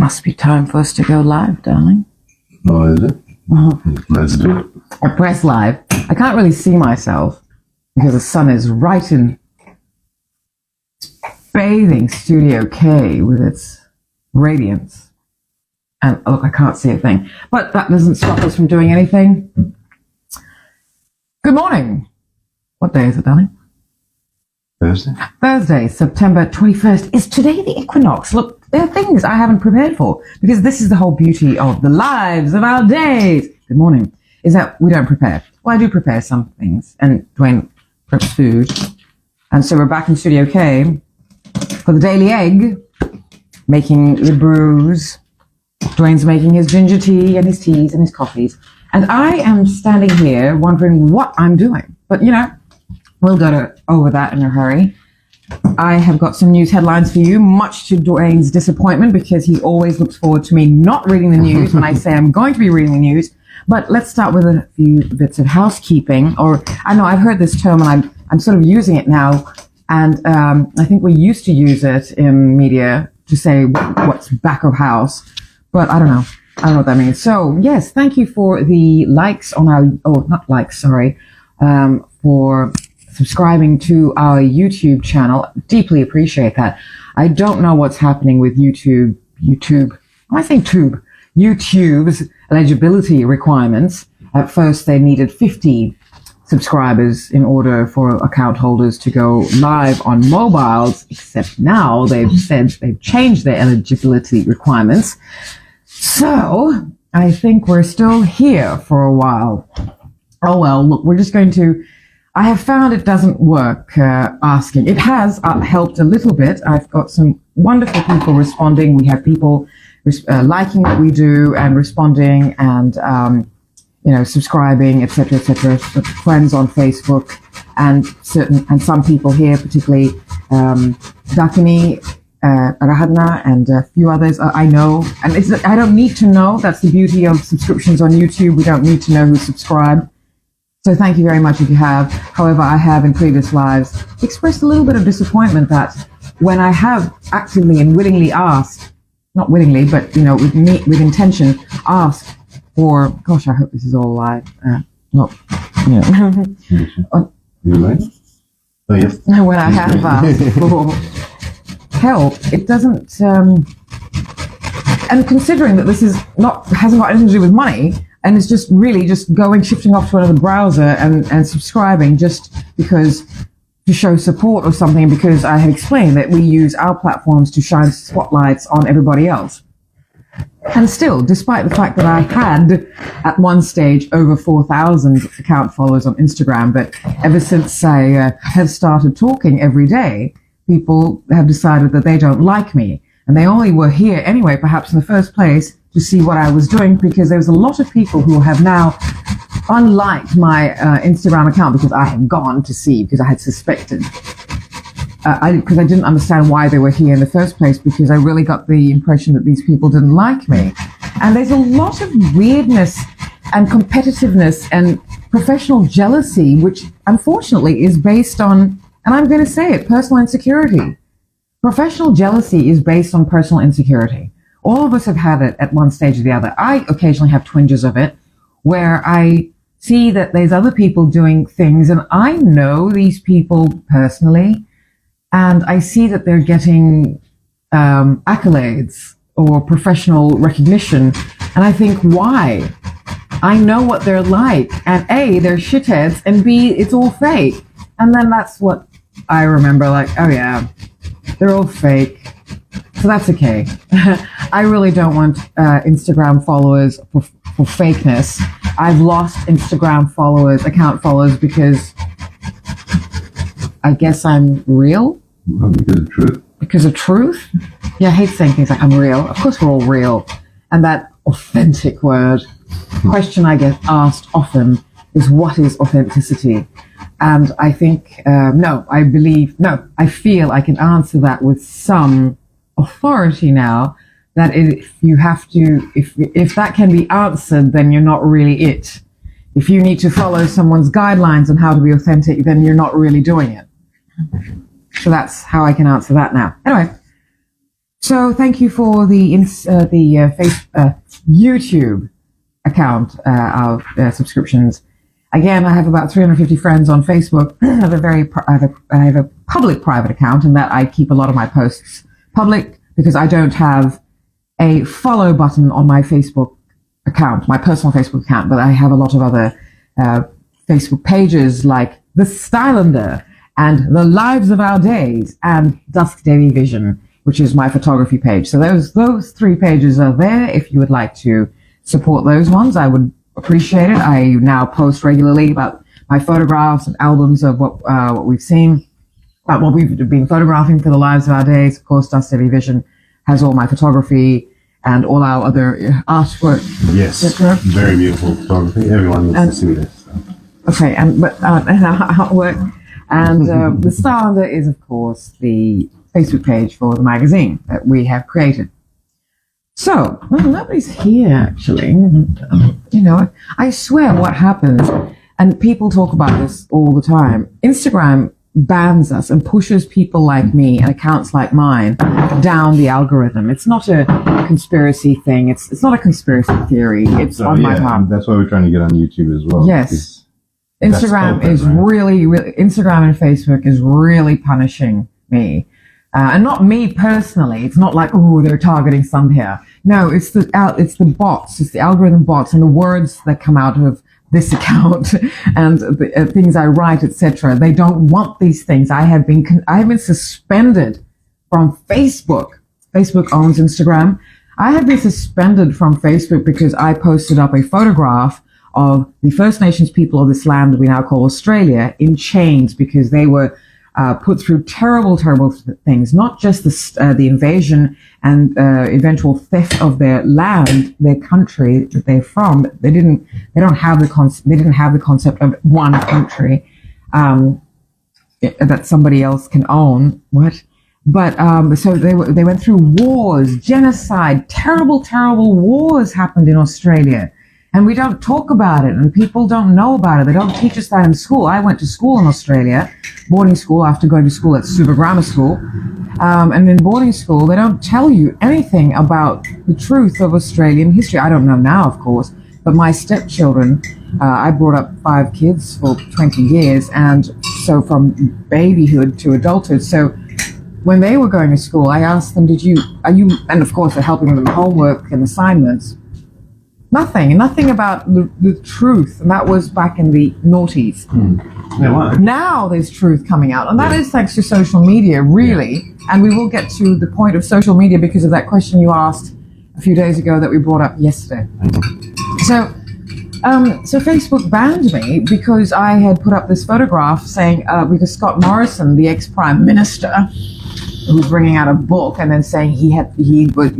must be time for us to go live, darling. Oh, is it? Let's do it. I press live. I can't really see myself because the sun is right in bathing Studio K with its radiance. And look, I can't see a thing. But that doesn't stop us from doing anything. Good morning. What day is it, darling? Thursday? Thursday, September 21st. Is today the equinox? Look, there are things I haven't prepared for because this is the whole beauty of the lives of our days. Good morning. Is that we don't prepare. Well, I do prepare some things, and Dwayne preps food. And so we're back in Studio K for the daily egg, making the brews. Dwayne's making his ginger tea and his teas and his coffees. And I am standing here wondering what I'm doing. But, you know, we'll go over that in a hurry. I have got some news headlines for you, much to Dwayne's disappointment, because he always looks forward to me not reading the news when I say I'm going to be reading the news. But let's start with a few bits of housekeeping. Or, I know I've heard this term and I'm sort of using it now. And I think we used to use it in media to say what's back of house. But I don't know. I don't know what that means. So, yes, thank you for the likes on our, not likes, sorry, for subscribing to our YouTube channel. Deeply appreciate that. I don't know what's happening with YouTube, I say tube, YouTube's eligibility requirements. At first, they needed 50 subscribers in order for account holders to go live on mobiles, except now they've said they've changed their eligibility requirements. So I think we're still here for a while. Oh, well, look, we're just going to, I have found it doesn't work asking. It has helped a little bit. I've got some wonderful people responding. We have people liking what we do and responding and, subscribing, etc., friends on Facebook and some people here, particularly Dakini, Arahadna, and a few others I know. And I don't need to know. That's the beauty of subscriptions on YouTube. We don't need to know who's subscribed. So thank you very much if you have. However, I have in previous lives expressed a little bit of disappointment that when I have actively and willingly asked, not willingly, but, with intention, asked for, gosh, I hope this is all live. You right? Oh, yes. When I have asked for help, it doesn't, and considering that this hasn't got anything to do with money, and it's just really just shifting off to another browser and subscribing just because to show support or something, because I had explained that we use our platforms to shine spotlights on everybody else. And still, despite the fact that I had at one stage over 4,000 account followers on Instagram, but ever since I have started talking every day, people have decided that they don't like me. And they only were here anyway, perhaps in the first place, to see what I was doing, because there was a lot of people who have now unliked my Instagram account because I had gone to see, because I had suspected. Because I didn't understand why they were here in the first place, because I really got the impression that these people didn't like me. And there's a lot of weirdness and competitiveness and professional jealousy, which unfortunately is based on, and I'm going to say it, personal insecurity. Professional jealousy is based on personal insecurity. All of us have had it at one stage or the other. I occasionally have twinges of it where I see that there's other people doing things and I know these people personally and I see that they're getting accolades or professional recognition. And I think, why? I know what they're like. And A, they're shitheads, and B, it's all fake. And then that's what I remember, like, oh yeah, they're all fake. So that's okay. I really don't want Instagram followers for fakeness. I've lost Instagram followers, account followers, because I guess I'm real. Because of truth. Because of truth? Yeah, I hate saying things like I'm real. Of course we're all real. And that authentic word, question I get asked often is, what is authenticity? And I think, I feel I can answer that with some authority now, that if that can be answered, then you're not really it. If you need to follow someone's guidelines on how to be authentic, then you're not really doing it. So that's how I can answer that now. Anyway, So thank you for the YouTube account of subscriptions. Again, I have about 350 friends on Facebook. I have a public private account in that I keep a lot of my posts public because I don't have a follow button on my Facebook account, my personal Facebook account, but I have a lot of other Facebook pages like The Stylander and The Lives of Our Days and Dusk Davy Vision, which is my photography page. So those three pages are there. If you would like to support those ones, I would appreciate it. I now post regularly about my photographs and albums of what we've seen, what we've been photographing for The Lives of Our Days. Of course, Dusk Davy Vision has all my photography and all our other artwork. Yes, very beautiful photography. Everyone needs to see this. So. Okay, and our artwork. And The Stylander is, of course, the Facebook page for the magazine that we have created. So, well, nobody's here, actually. You know, I swear what happens, and people talk about this all the time, Instagram bans us and pushes people like me and accounts like mine down the algorithm. It's not a conspiracy thing. It's not a conspiracy theory. It's on my heart. That's why we're trying to get on YouTube as well. Yes. Instagram is really, Instagram and Facebook is really punishing me. And not me personally. It's not like, oh, they're targeting some here. No, it's the bots. It's the algorithm bots and the words that come out of this account and the things I write, etc. They don't want these things. I have been suspended from Facebook. Facebook owns Instagram. I have been suspended from Facebook because I posted up a photograph of the First Nations people of this land we now call Australia in chains because they were put through terrible things, not just the invasion and eventual theft of their land, their country that they're from. They didn't have the concept of one country that somebody else can own. What? But so they went through wars, genocide, terrible wars happened in Australia. And we don't talk about it, and people don't know about it. They don't teach us that in school. I went to school in Australia, boarding school, after going to school at Suva Grammar School. And in boarding school, they don't tell you anything about the truth of Australian history. I don't know now, of course, but my stepchildren, I brought up 5 kids for 20 years, and so from babyhood to adulthood. So when they were going to school, I asked them, and of course they're helping them with homework and assignments. Nothing about the truth. And that was back in the noughties. Yeah, well, now there's truth coming out. And that is thanks to social media, really. Yeah. And we will get to the point of social media because of that question you asked a few days ago that we brought up yesterday. So Facebook banned me because I had put up this photograph saying, because Scott Morrison, the ex-Prime Minister, who was bringing out a book and then saying he was,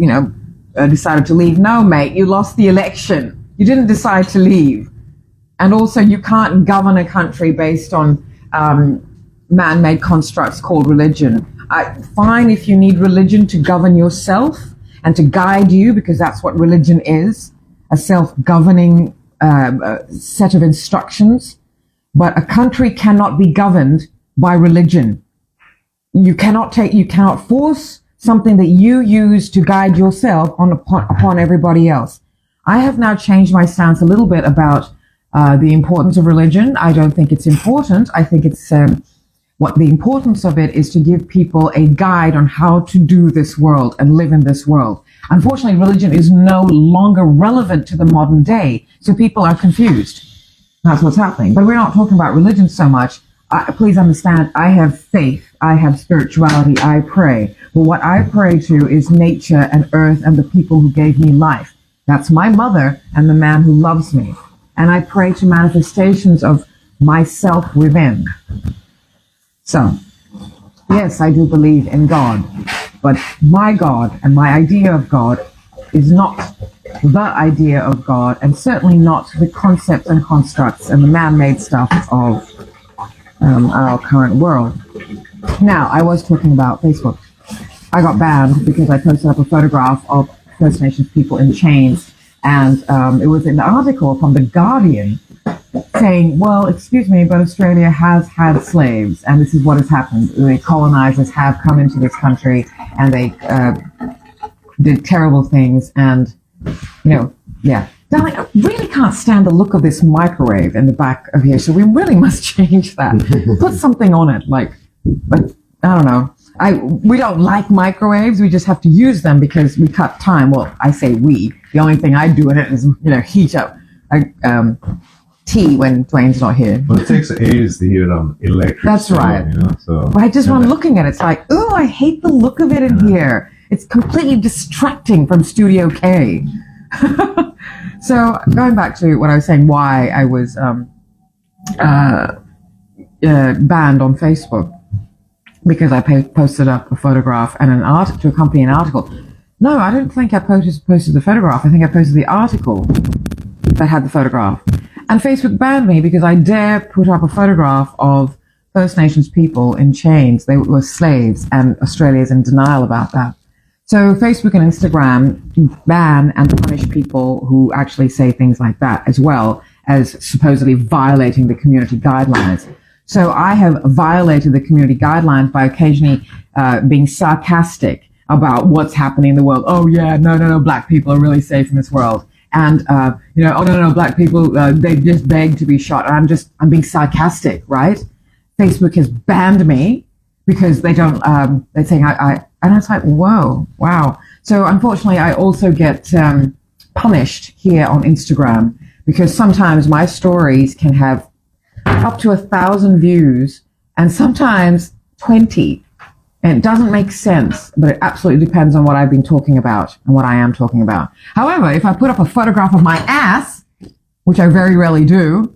decided to leave. No, mate, you lost the election. You didn't decide to leave. And also, you can't govern a country based on man-made constructs called religion. Fine if you need religion to govern yourself and to guide you, because that's what religion is, a self-governing set of instructions. But a country cannot be governed by religion. You cannot force something that you use to guide yourself upon everybody else. I have now changed my stance a little bit about the importance of religion. I don't think it's important. I think it's what the importance of it is to give people a guide on how to do this world and live in this world. Unfortunately, religion is no longer relevant to the modern day, so people are confused. That's what's happening. But we're not talking about religion so much. Please understand, I have faith, I have spirituality, I pray. But what I pray to is nature and earth and the people who gave me life. That's my mother and the man who loves me. And I pray to manifestations of myself within. So, yes, I do believe in God. But my God and my idea of God is not the idea of God, and certainly not the concepts and constructs and the man-made stuff of our current world. Now, I was talking about Facebook. I got banned because I posted up a photograph of First Nations people in chains, and it was an article from The Guardian saying, well, excuse me, but Australia has had slaves, and this is what has happened. The colonizers have come into this country, and they did terrible things, and, yeah. Darling, I really can't stand the look of this microwave in the back of here, so we really must change that. Put something on it, like I don't know. We don't like microwaves. We just have to use them because we cut time. Well, I say we. The only thing I do in it is, heat up tea when Dwayne's not here. Well, it takes ages to heat it on electric. That's right. So. But I just, when I'm looking at it, it's like, oh, I hate the look of it in here. It's completely distracting from Studio K. So going back to what I was saying, why I was banned on Facebook. Because I posted up a photograph and an article to accompany an article. No, I don't think I posted the photograph. I think I posted the article that had the photograph. And Facebook banned me because I dare put up a photograph of First Nations people in chains. They were slaves, and Australia's in denial about that. So Facebook and Instagram ban and punish people who actually say things like that, as well as supposedly violating the community guidelines. So I have violated the community guidelines by occasionally being sarcastic about what's happening in the world. Oh yeah, no, black people are really safe in this world. And, oh no, black people, they just beg to be shot. And I'm being sarcastic, right? Facebook has banned me because they don't, they're saying and it's like, whoa, wow. So unfortunately, I also get punished here on Instagram because sometimes my stories can have up to 1,000 views and sometimes 20. And it doesn't make sense, but it absolutely depends on what I've been talking about and what I am talking about. However, if I put up a photograph of my ass, which I very rarely do,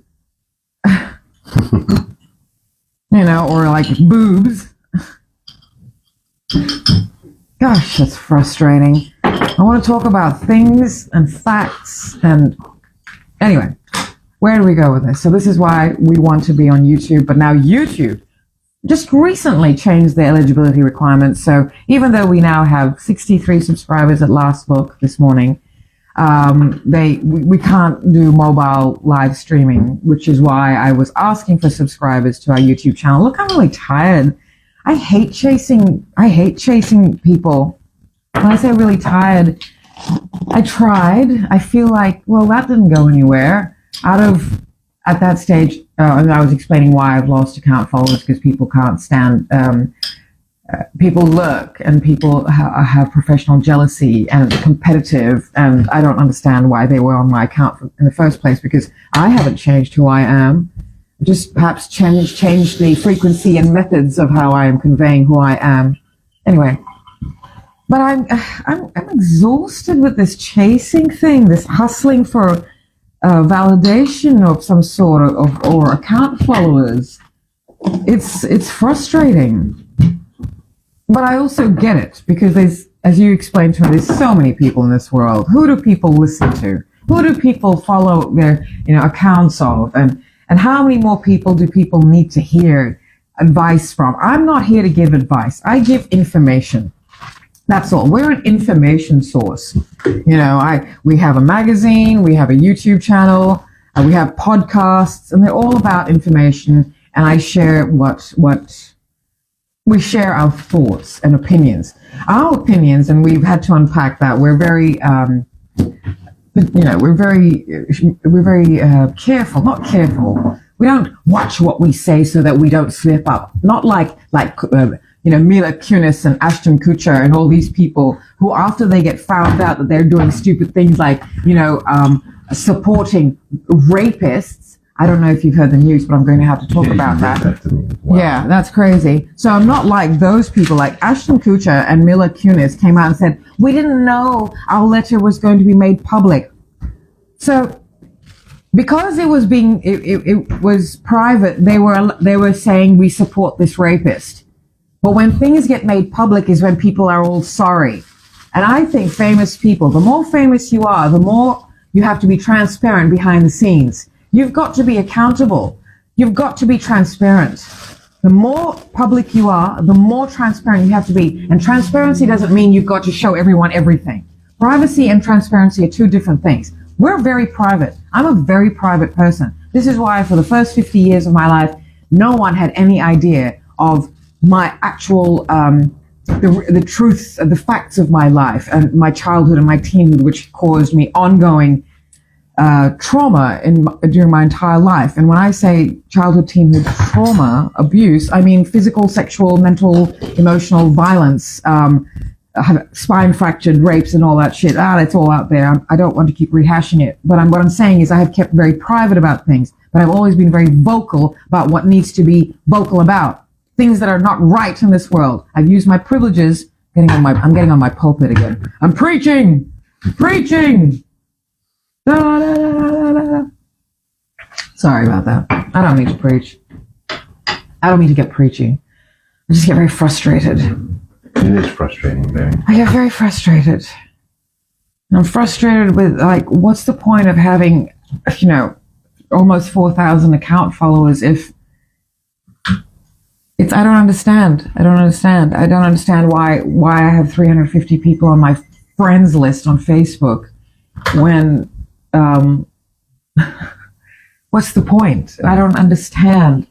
or like boobs, gosh, that's frustrating. I want to talk about things and facts and anyway. Where do we go with this? So this is why we want to be on YouTube, but now YouTube just recently changed their eligibility requirements. So even though we now have 63 subscribers at last look this morning, we can't do mobile live streaming, which is why I was asking for subscribers to our YouTube channel. Look, I'm really tired. I hate chasing people. When I say really tired, I tried. I feel like, well, that didn't go anywhere. At that stage, I was explaining why I've lost account followers because people can't stand, people lurk and people have professional jealousy and competitive, and I don't understand why they were on my account in the first place because I haven't changed who I am. Just perhaps change the frequency and methods of how I am conveying who I am. Anyway, but I'm exhausted with this chasing thing, this hustling for validation of some sort or account followers. It's frustrating, but I also get it because there's, as you explained to me, there's so many people in this world. Who do people listen to? Who do people follow their accounts of? And how many more people do people need to hear advice from? I'm not here to give advice. I give information. That's all. We're an information source. We have a magazine, we have a YouTube channel, we have podcasts, and they're all about information. And I share we share our thoughts and opinions. Our opinions, and we've had to unpack that. We're very, we're very careful. Not careful. We don't watch what we say so that we don't slip up. Not like Mila Kunis and Ashton Kutcher and all these people who, after they get found out that they're doing stupid things like, supporting rapists. I don't know if you've heard the news, but I'm going to have to talk about that. Wow. Yeah, that's crazy. So I'm not like those people. Like Ashton Kutcher and Mila Kunis came out and said, we didn't know our letter was going to be made public. So because it was private, they were saying we support this rapist. But when things get made public is when people are all sorry. And I think famous people, the more famous you are, the more you have to be transparent behind the scenes. You've got to be accountable. You've got to be transparent. The more public you are, the more transparent you have to be. And transparency doesn't mean you've got to show everyone everything. Privacy and transparency are two different things. We're very private. I'm a very private person. This is why for the first 50 years of my life, no one had any idea of my actual, the truth, the facts of my life and my childhood and my teenhood, which caused me ongoing trauma during my entire life. And when I say childhood, teenhood trauma, abuse, I mean physical, sexual, mental, emotional violence, spine fractured, rapes, and all that shit. It's all out there. I don't want to keep rehashing it. But what I'm saying is I have kept very private about things, but I've always been very vocal about what needs to be vocal about. Things that are not right in this world. I've used my privileges. I'm getting on my pulpit again. I'm preaching. Da, da, da, da, da. Sorry about that. I don't mean to preach. I don't mean to get preachy. I just get very frustrated. It is frustrating, very. I get very frustrated. I'm frustrated with, like, what's the point of having, almost 4,000 account followers if I don't understand. I don't understand why I have 350 people on my friends list on Facebook when, what's the point? I don't understand.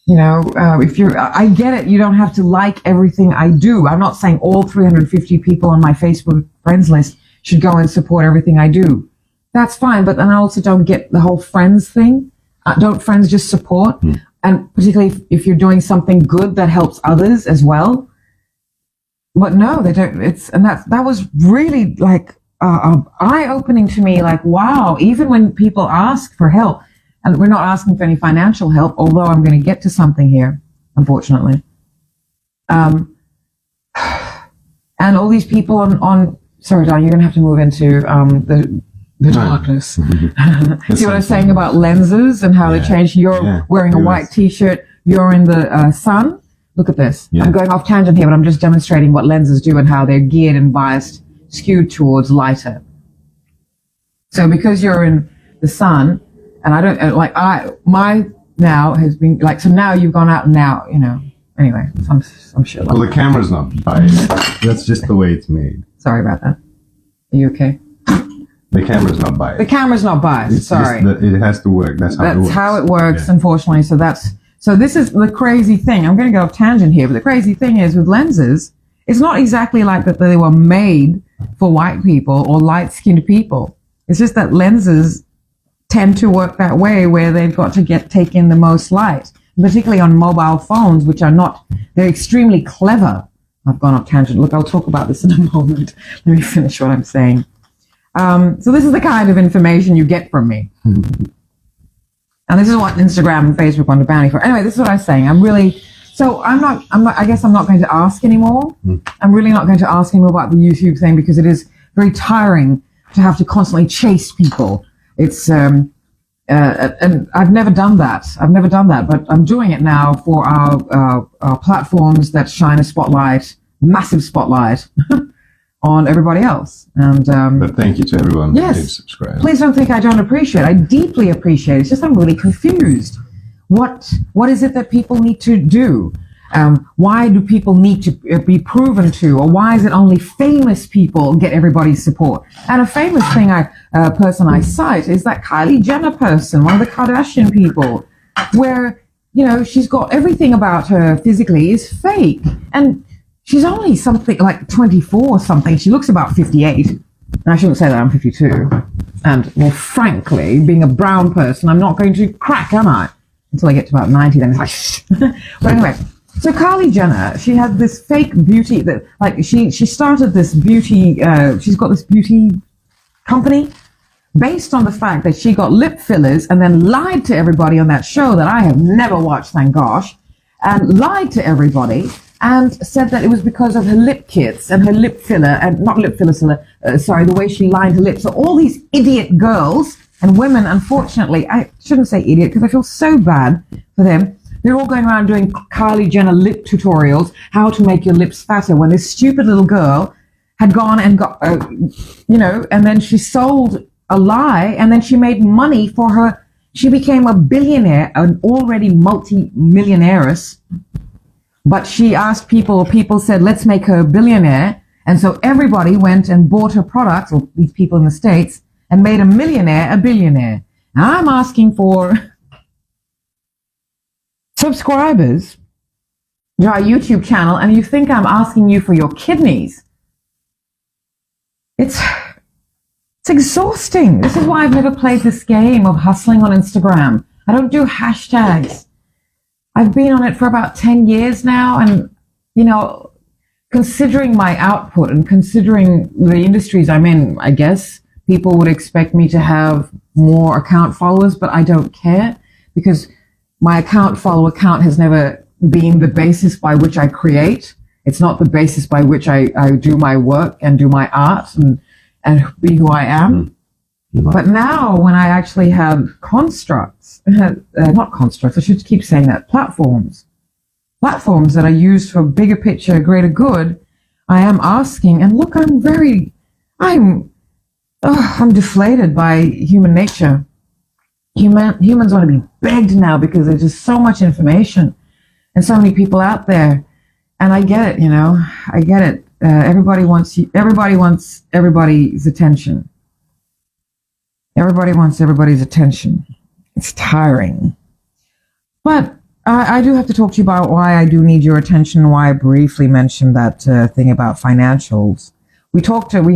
I get it. You don't have to like everything I do. I'm not saying all 350 people on my Facebook friends list should go and support everything I do. That's fine. But then I also don't get the whole friends thing. Don't friends just support? And particularly if you're doing something good that helps others as well. But no, they don't. That was really like eye-opening to me. Like, wow, even when people ask for help, and we're not asking for any financial help, although I'm going to get to something here, unfortunately. And all these people on sorry, Don, you're going to have to move into the darkness. See what I was saying about lenses and how they change? You're wearing a white T-shirt. You're in the sun. Look at this. I'm going off tangent here, but I'm just demonstrating what lenses do and how they're geared and biased, skewed towards lighter. So because you're in the sun, and I don't my now has been like, so now you've gone out and now, anyway, some shit. Well, the camera's not biased. That's just the way it's made. Sorry about that. Are you okay? The camera's not biased. The camera's not biased. It's sorry. It has to work. That's how it works. Unfortunately. So this is the crazy thing. I'm going to go off tangent here, but the crazy thing is with lenses, it's not exactly like that they were made for white people or light-skinned people. It's just that lenses tend to work that way where they've got to take in the most light, particularly on mobile phones, which are not, they're extremely clever. I've gone off tangent. Look, I'll talk about this in a moment. Let me finish what I'm saying. So this is the kind of information you get from me. And this is what Instagram and Facebook want to ban me for. Anyway, this is what I was saying. I guess I'm not going to ask anymore. I'm really not going to ask anymore about the YouTube thing because it is very tiring to have to constantly chase people. It's, and I've never done that. But I'm doing it now for our platforms that shine a spotlight, massive spotlight on everybody else. And but thank you to everyone who did subscribe. Please don't think I don't appreciate it. I deeply appreciate it. It's just I'm really confused. What is it that people need to do? Why do people need to be proven to? Or why is it only famous people get everybody's support? And a famous person I cite is that Kylie Jenner person, one of the Kardashian people, where, she's got everything about her physically is fake. And she's only something like 24 or something. She looks about 58. And I shouldn't say that, I'm 52. And, well, frankly, being a brown person, I'm not going to crack, am I? Until I get to about 90, then it's like, shh. But anyway, so Kylie Jenner, she had this fake beauty that, like, she started this beauty, she's got this beauty company based on the fact that she got lip fillers and then lied to everybody on that show that I have never watched, thank gosh, and lied to everybody and said that it was because of her lip kits and her lip filler, and not lip filler, the way she lined her lips. So all these idiot girls and women, unfortunately, I shouldn't say idiot because I feel so bad for them. They're all going around doing Kylie Jenner lip tutorials, how to make your lips fatter, when this stupid little girl had gone and got, and then she sold a lie, and then she made money for her. She became a billionaire, an already multi-millionaires. But she asked people said, let's make her a billionaire. And so everybody went and bought her products, or these people in the States, and made a millionaire a billionaire. Now I'm asking for subscribers to our YouTube channel, and you think I'm asking you for your kidneys. It's exhausting. This is why I've never played this game of hustling on Instagram. I don't do hashtags. I've been on it for about 10 years now, and, considering my output and considering the industries I'm in, I guess people would expect me to have more account followers, but I don't care, because my follow account has never been the basis by which I create. It's not the basis by which I do my work and do my art and be who I am. But now when I actually have constructs, not constructs, I should keep saying that, platforms that are used for bigger picture, greater good, I am asking, and look, I'm deflated by human nature. Humans want to be begged now because there's just so much information and so many people out there. And I get it, I get it. Everybody wants everybody's attention. Everybody wants everybody's attention. It's tiring. But I do have to talk to you about why I do need your attention, why I briefly mentioned that thing about financials. We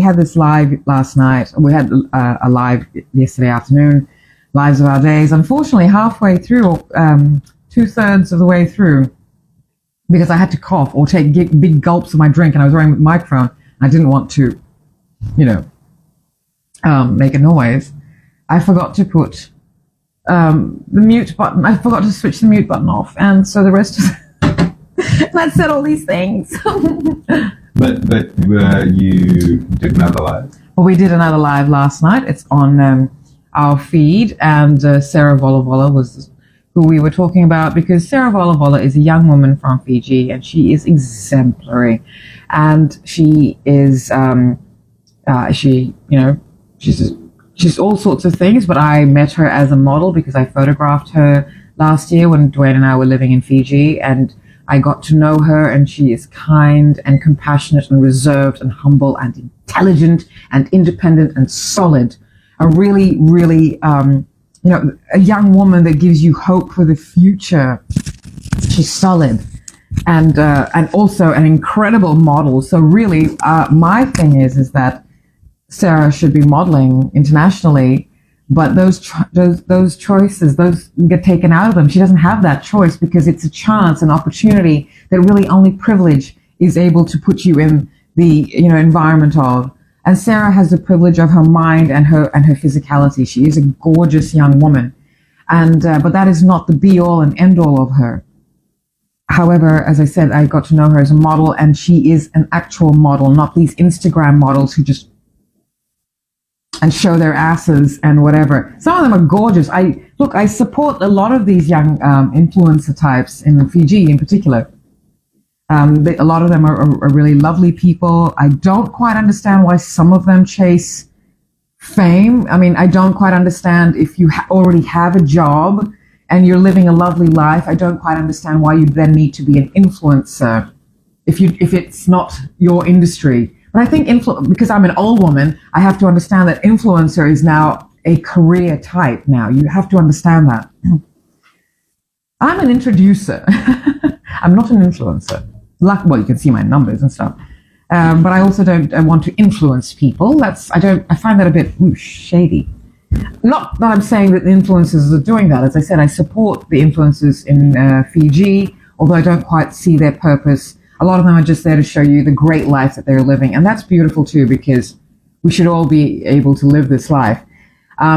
had this live last night. We had a live yesterday afternoon, Lives of Our Days. Unfortunately, halfway through, 2/3 of the way through, because I had to cough or take big gulps of my drink, and I was wearing a microphone. I didn't want to, make a noise. I forgot to put the mute button. I forgot to switch the mute button off, and so the rest is. I said all these things. But you did another live. Well, we did another live last night. It's on our feed, and Sarah Volavola was who we were talking about, because Sarah Volavola is a young woman from Fiji, and she is exemplary, and she is she's all sorts of things. But I met her as a model because I photographed her last year when Dwayne and I were living in Fiji, and I got to know her, and she is kind and compassionate and reserved and humble and intelligent and independent and solid. A really, really, a young woman that gives you hope for the future. She's solid and also an incredible model. So really, my thing is that Sarah should be modeling internationally, but those choices, those get taken out of them. She doesn't have that choice because it's a chance, an opportunity that really only privilege is able to put you in the environment of. And Sarah has the privilege of her mind and her physicality. She is a gorgeous young woman, and but that is not the be all and end all of her. However, as I said, I got to know her as a model, and she is an actual model, not these Instagram models who just and show their asses and whatever. Some of them are gorgeous. I support a lot of these young influencer types in Fiji in particular. A lot of them are really lovely people. I don't quite understand why some of them chase fame. I mean, I don't quite understand if you already have a job and you're living a lovely life. I don't quite understand why you then need to be an influencer if it's not your industry. But I think because I'm an old woman, I have to understand that influencer is now a career type now. You have to understand that. I'm an introducer. I'm not an influencer. Well, you can see my numbers and stuff. But I also don't want to influence people. I find that a bit shady. Not that I'm saying that the influencers are doing that. As I said, I support the influencers in Fiji, although I don't quite see their purpose. A lot of them are just there to show you the great life that they're living. And that's beautiful too, because we should all be able to live this life.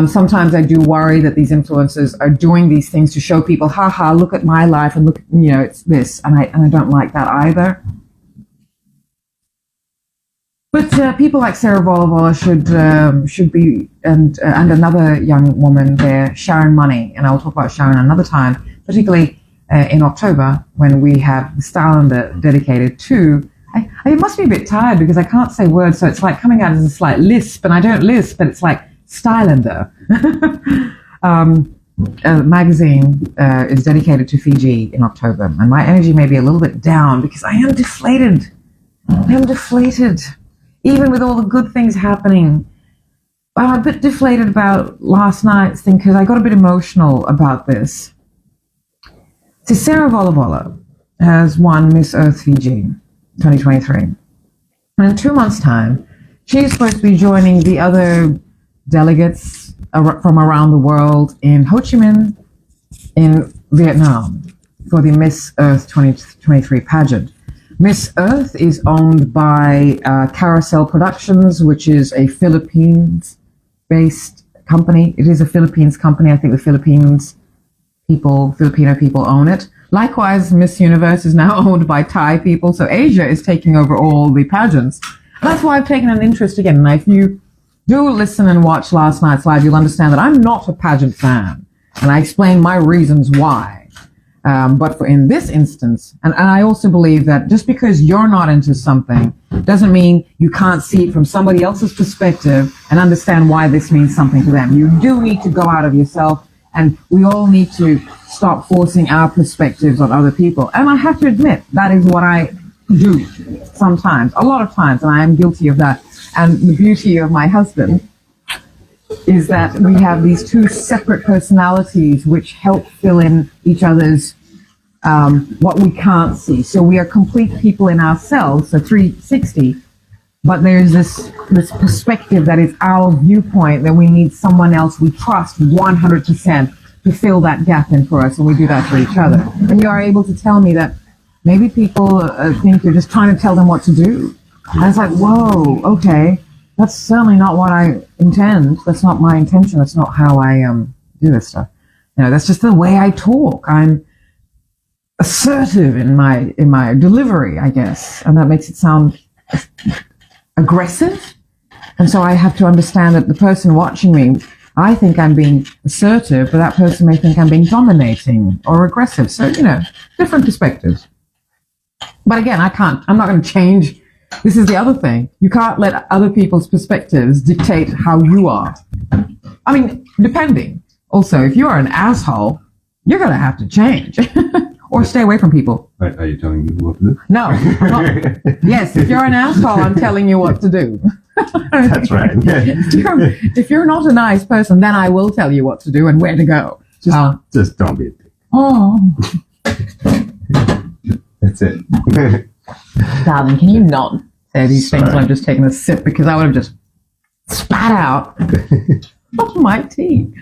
Sometimes I do worry that these influencers are doing these things to show people, haha, look at my life and look, it's this. And I don't like that either. But people like Sarah Volavola should be, and another young woman there, Sharon Money, and I'll talk about Sharon another time, particularly in October when we have the Stylander dedicated to. I must be a bit tired because I can't say words, so it's like coming out as a slight lisp, and I don't lisp, but it's like Stylander. Magazine is dedicated to Fiji in October, and my energy may be a little bit down because I am deflated. Even with all the good things happening. I'm a bit deflated about last night's thing because I got a bit emotional about this. See, Sarah Volavola has won Miss Earth Fiji 2023. And in 2 months' time, she's supposed to be joining the other delegates from around the world in Ho Chi Minh, in Vietnam, for the Miss Earth 2023 pageant. Miss Earth is owned by Carousel Productions, which is a Philippines-based company. It is a Philippines company. I think the Filipino people own it. Likewise, Miss Universe is now owned by Thai people, so Asia is taking over all the pageants. That's why I've taken an interest again. Now, if you do listen and watch last night's live, you'll understand that I'm not a pageant fan, and I explain my reasons why. But in this instance, and I also believe that just because you're not into something doesn't mean you can't see it from somebody else's perspective and understand why this means something to them. You do need to go out of yourself, and we all need to stop forcing our perspectives on other people. And I have to admit, that is what I do sometimes, a lot of times, and I am guilty of that. And the beauty of my husband is that we have these two separate personalities which help fill in each other's what we can't see. So we are complete people in ourselves, so 360, but there's this perspective that is our viewpoint that we need someone else we trust 100% to fill that gap in for us, and we do that for each other. And you are able to tell me that maybe people think you're just trying to tell them what to do. And it's like, whoa, okay, that's certainly not what I intend. That's not my intention. That's not how I do this stuff. You know, that's just the way I talk. I'm assertive in my delivery, I guess, and that makes it sound aggressive. And so I have to understand that the person watching me, I think I'm being assertive, but that person may think I'm being dominating or aggressive. So, you know, different perspectives. But again, I'm not going to change. This is the other thing. You can't let other people's perspectives dictate how you are. I mean, depending. Also, if you are an asshole, you're going to have to change. Or stay away from people. Are you telling people what to do? No, I'm not. Yes, if you're an asshole, I'm telling you what to do. That's right. If you're not a nice person, then I will tell you what to do and where to go. Just don't be a dick. Oh. That's it. Darling, can you not say these things when I've just taken a sip, because I would have just spat out of my tea.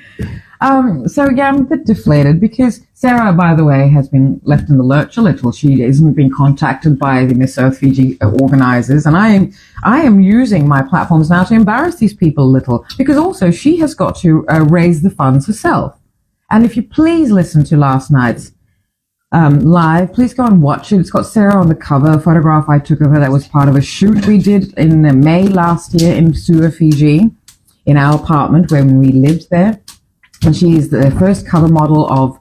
So yeah, I'm a bit deflated because Sarah, by the way, has been left in the lurch a little. She hasn't been contacted by the Miss Earth Fiji organizers, and I am using my platforms now to embarrass these people a little, because also she has got to raise the funds herself. And if you please listen to last night's live, please go and watch it. It's got Sarah on the cover, a photograph I took of her that was part of a shoot we did in May last year in Sua, Fiji, in our apartment when we lived there. And she's the first cover model of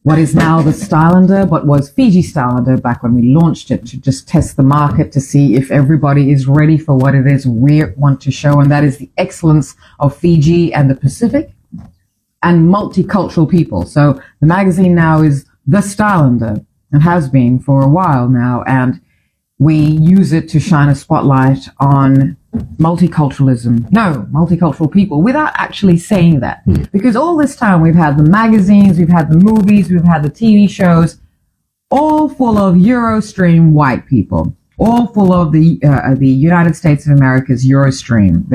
what is now the Stylander, but was Fiji Stylander back when we launched it, to just test the market to see if everybody is ready for what it is we want to show, and that is the excellence of Fiji and the Pacific and multicultural people. So the magazine now is the Stylander, and has been for a while now, and we use it to shine a spotlight on multicultural people, without actually saying that. Because all this time we've had the magazines, we've had the movies, we've had the TV shows, all full of Eurostream white people, all full of the United States of America's Eurostream.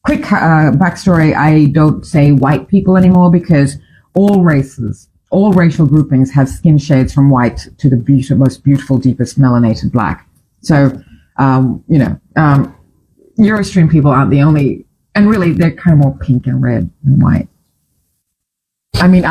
Quick backstory, I don't say white people anymore, because all races, all racial groupings have skin shades from white to the most beautiful, deepest melanated black. So, Eurostream people aren't the only, and really they're kind of more pink and red than white. I mean,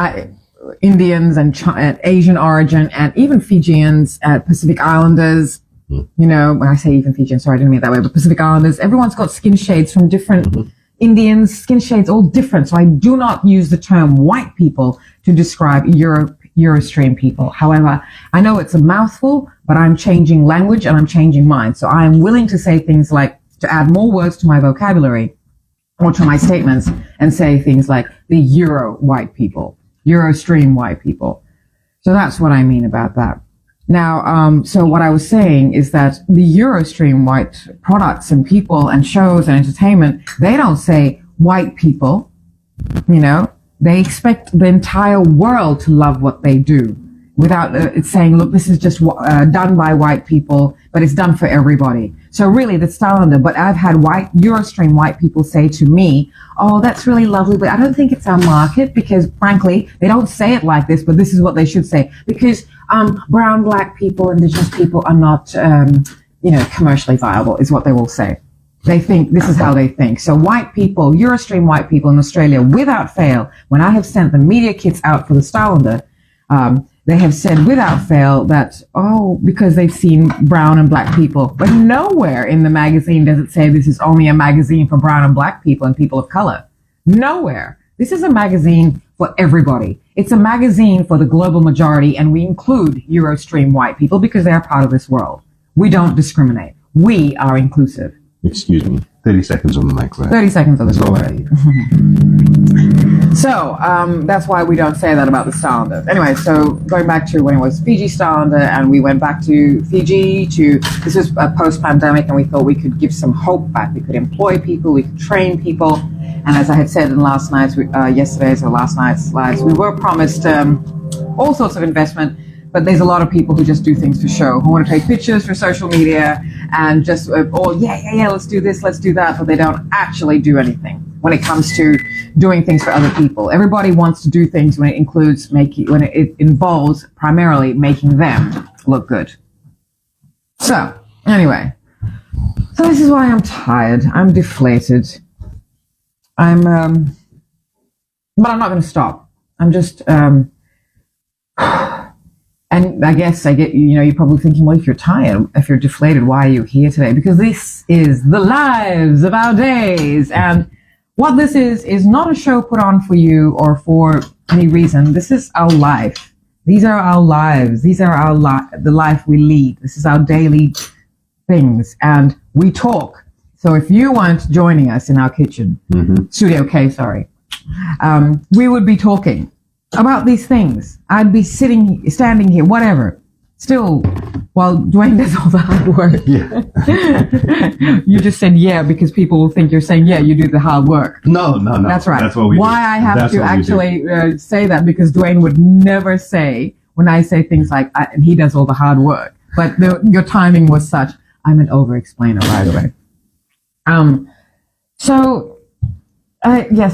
Indians and Asian origin, and even Fijians, Pacific Islanders, you know, when I say even Fijians, sorry, I didn't mean it that way, but Pacific Islanders, everyone's got skin shades from different Indians, skin shades, all different. So I do not use the term white people to describe Eurostream people. However, I know it's a mouthful, but I'm changing language and I'm changing mine. So I am willing to say things like, to add more words to my vocabulary or to my statements, and say things like the Euro white people, Eurostream white people. So that's what I mean about that. Now, so what I was saying is that the Eurostream white products and people and shows and entertainment, they don't say white people, you know, They expect the entire world to love what they do without it saying, look, this is just done by white people, but it's done for everybody. So really, the Starlander, but I've had Eurostream white people say to me, oh, that's really lovely, but I don't think it's our market because, frankly, they don't say it like this, but this is what they should say. Because brown, black people, indigenous people are not, commercially viable, is what they will say. They think, this is how they think. So white people, Eurostream white people in Australia, without fail, when I have sent the media kits out for the Starlander, they have said without fail that, because they've seen brown and black people. But nowhere in the magazine does it say this is only a magazine for brown and black people and people of color. Nowhere. This is a magazine for everybody. It's a magazine for the global majority, and we include Eurostream white people because they are part of this world. We don't discriminate. We are inclusive. Excuse me. 30 seconds on the mic, right? 30 seconds on the show already. So, that's why we don't say that about the Starlander. Anyway, so going back to when it was Fiji Starlander, and we went back to Fiji this was post-pandemic, and we thought we could give some hope back. We could employ people, we could train people. And as I had said in last night's slides, we were promised all sorts of investment, but there's a lot of people who just do things for show, who want to take pictures for social media and just, let's do this, let's do that, but they don't actually do anything when it comes to doing things for other people. Everybody wants to do things when it involves primarily making them look good. So, anyway, this is why I'm tired. I'm deflated. But I'm not going to stop. I'm just, and I guess you're probably thinking, well, if you're tired, if you're deflated, why are you here today? Because this is the lives of our days. And what this is not a show put on for you or for any reason. This is our life. These are our lives. These are the life we lead. This is our daily things. And we talk. So if you weren't joining us in our kitchen, Studio K, sorry, we would be talking about these things. I'd be standing here, whatever, still, while Dwayne does all the hard work. Yeah. You just said yeah because people will think you're saying, yeah, you do the hard work. No. That's right. That's what we do. I have to actually say that, because Dwayne would never say, when I say things like, and he does all the hard work. But your timing was such, I'm an over-explainer, by the way. So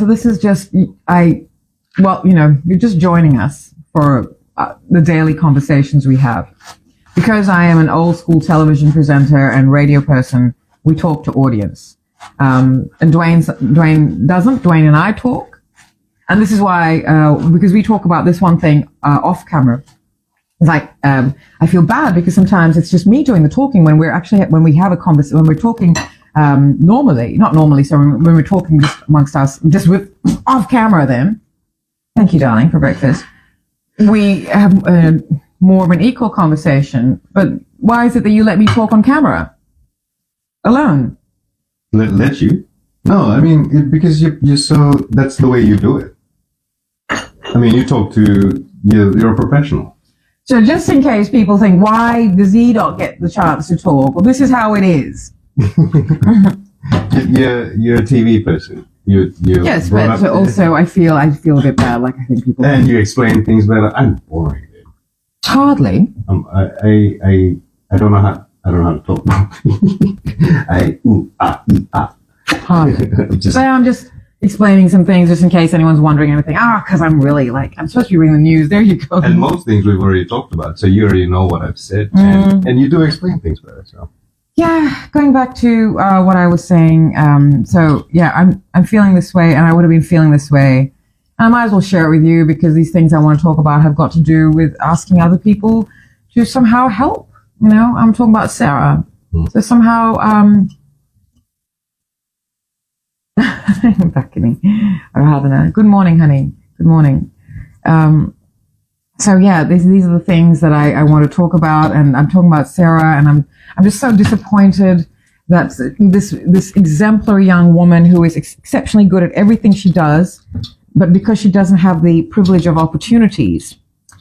this is just, you're just joining us for the daily conversations we have. Because I am an old school television presenter and radio person, we talk to audience. And Dwayne doesn't. Dwayne and I talk. And this is why, because we talk about this one thing off camera. It's like, I feel bad because sometimes it's just me doing the talking when we have a conversation, when we're talking not normally, so when we're talking just amongst us, just with off camera then. Thank you, darling, for breakfast. We have more of an equal conversation, but why is it that you let me talk on camera? Alone? Let you? No, I mean, because you're so, that's the way you do it. I mean, you talk to, you're a professional. So just in case people think, why does he not get the chance to talk? Well, this is how it is. You're a TV person. Yes, but also I feel a bit bad. Like I think people. And you explain things better. I'm boring. Hardly. I don't know how to talk. Hardly. So I'm just explaining some things just in case anyone's wondering anything. Because I'm really I'm supposed to be reading the news. There you go. And most things we've already talked about, so you already know what I've said, and you do explain things better. So. Yeah, going back to what I was saying. I'm feeling this way, and I would have been feeling this way. I might as well share it with you because these things I want to talk about have got to do with asking other people to somehow help. I'm talking about Sarah. So somehow, good morning, honey. Good morning. These are the things that I want to talk about, and I'm talking about Sarah, and I'm just so disappointed that this exemplary young woman who is exceptionally good at everything she does, but because she doesn't have the privilege of opportunities,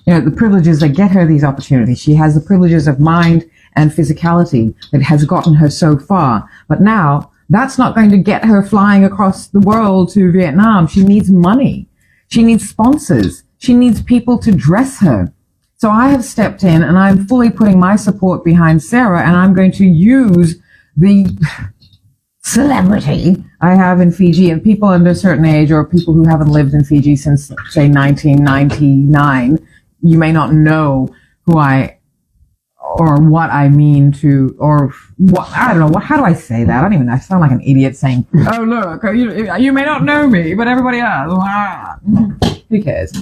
the privileges that get her these opportunities, she has the privileges of mind and physicality that has gotten her so far. But now that's not going to get her flying across the world to Vietnam. She needs money. She needs sponsors. She needs people to dress her. So I have stepped in and I'm fully putting my support behind Sarah, and I'm going to use the celebrity I have in Fiji, and people under a certain age or people who haven't lived in Fiji since, say, 1999, you may not know who I or what I mean to, or what, I don't know, how do I say that? I sound like an idiot saying, oh, look, you may not know me, but everybody else. Who cares?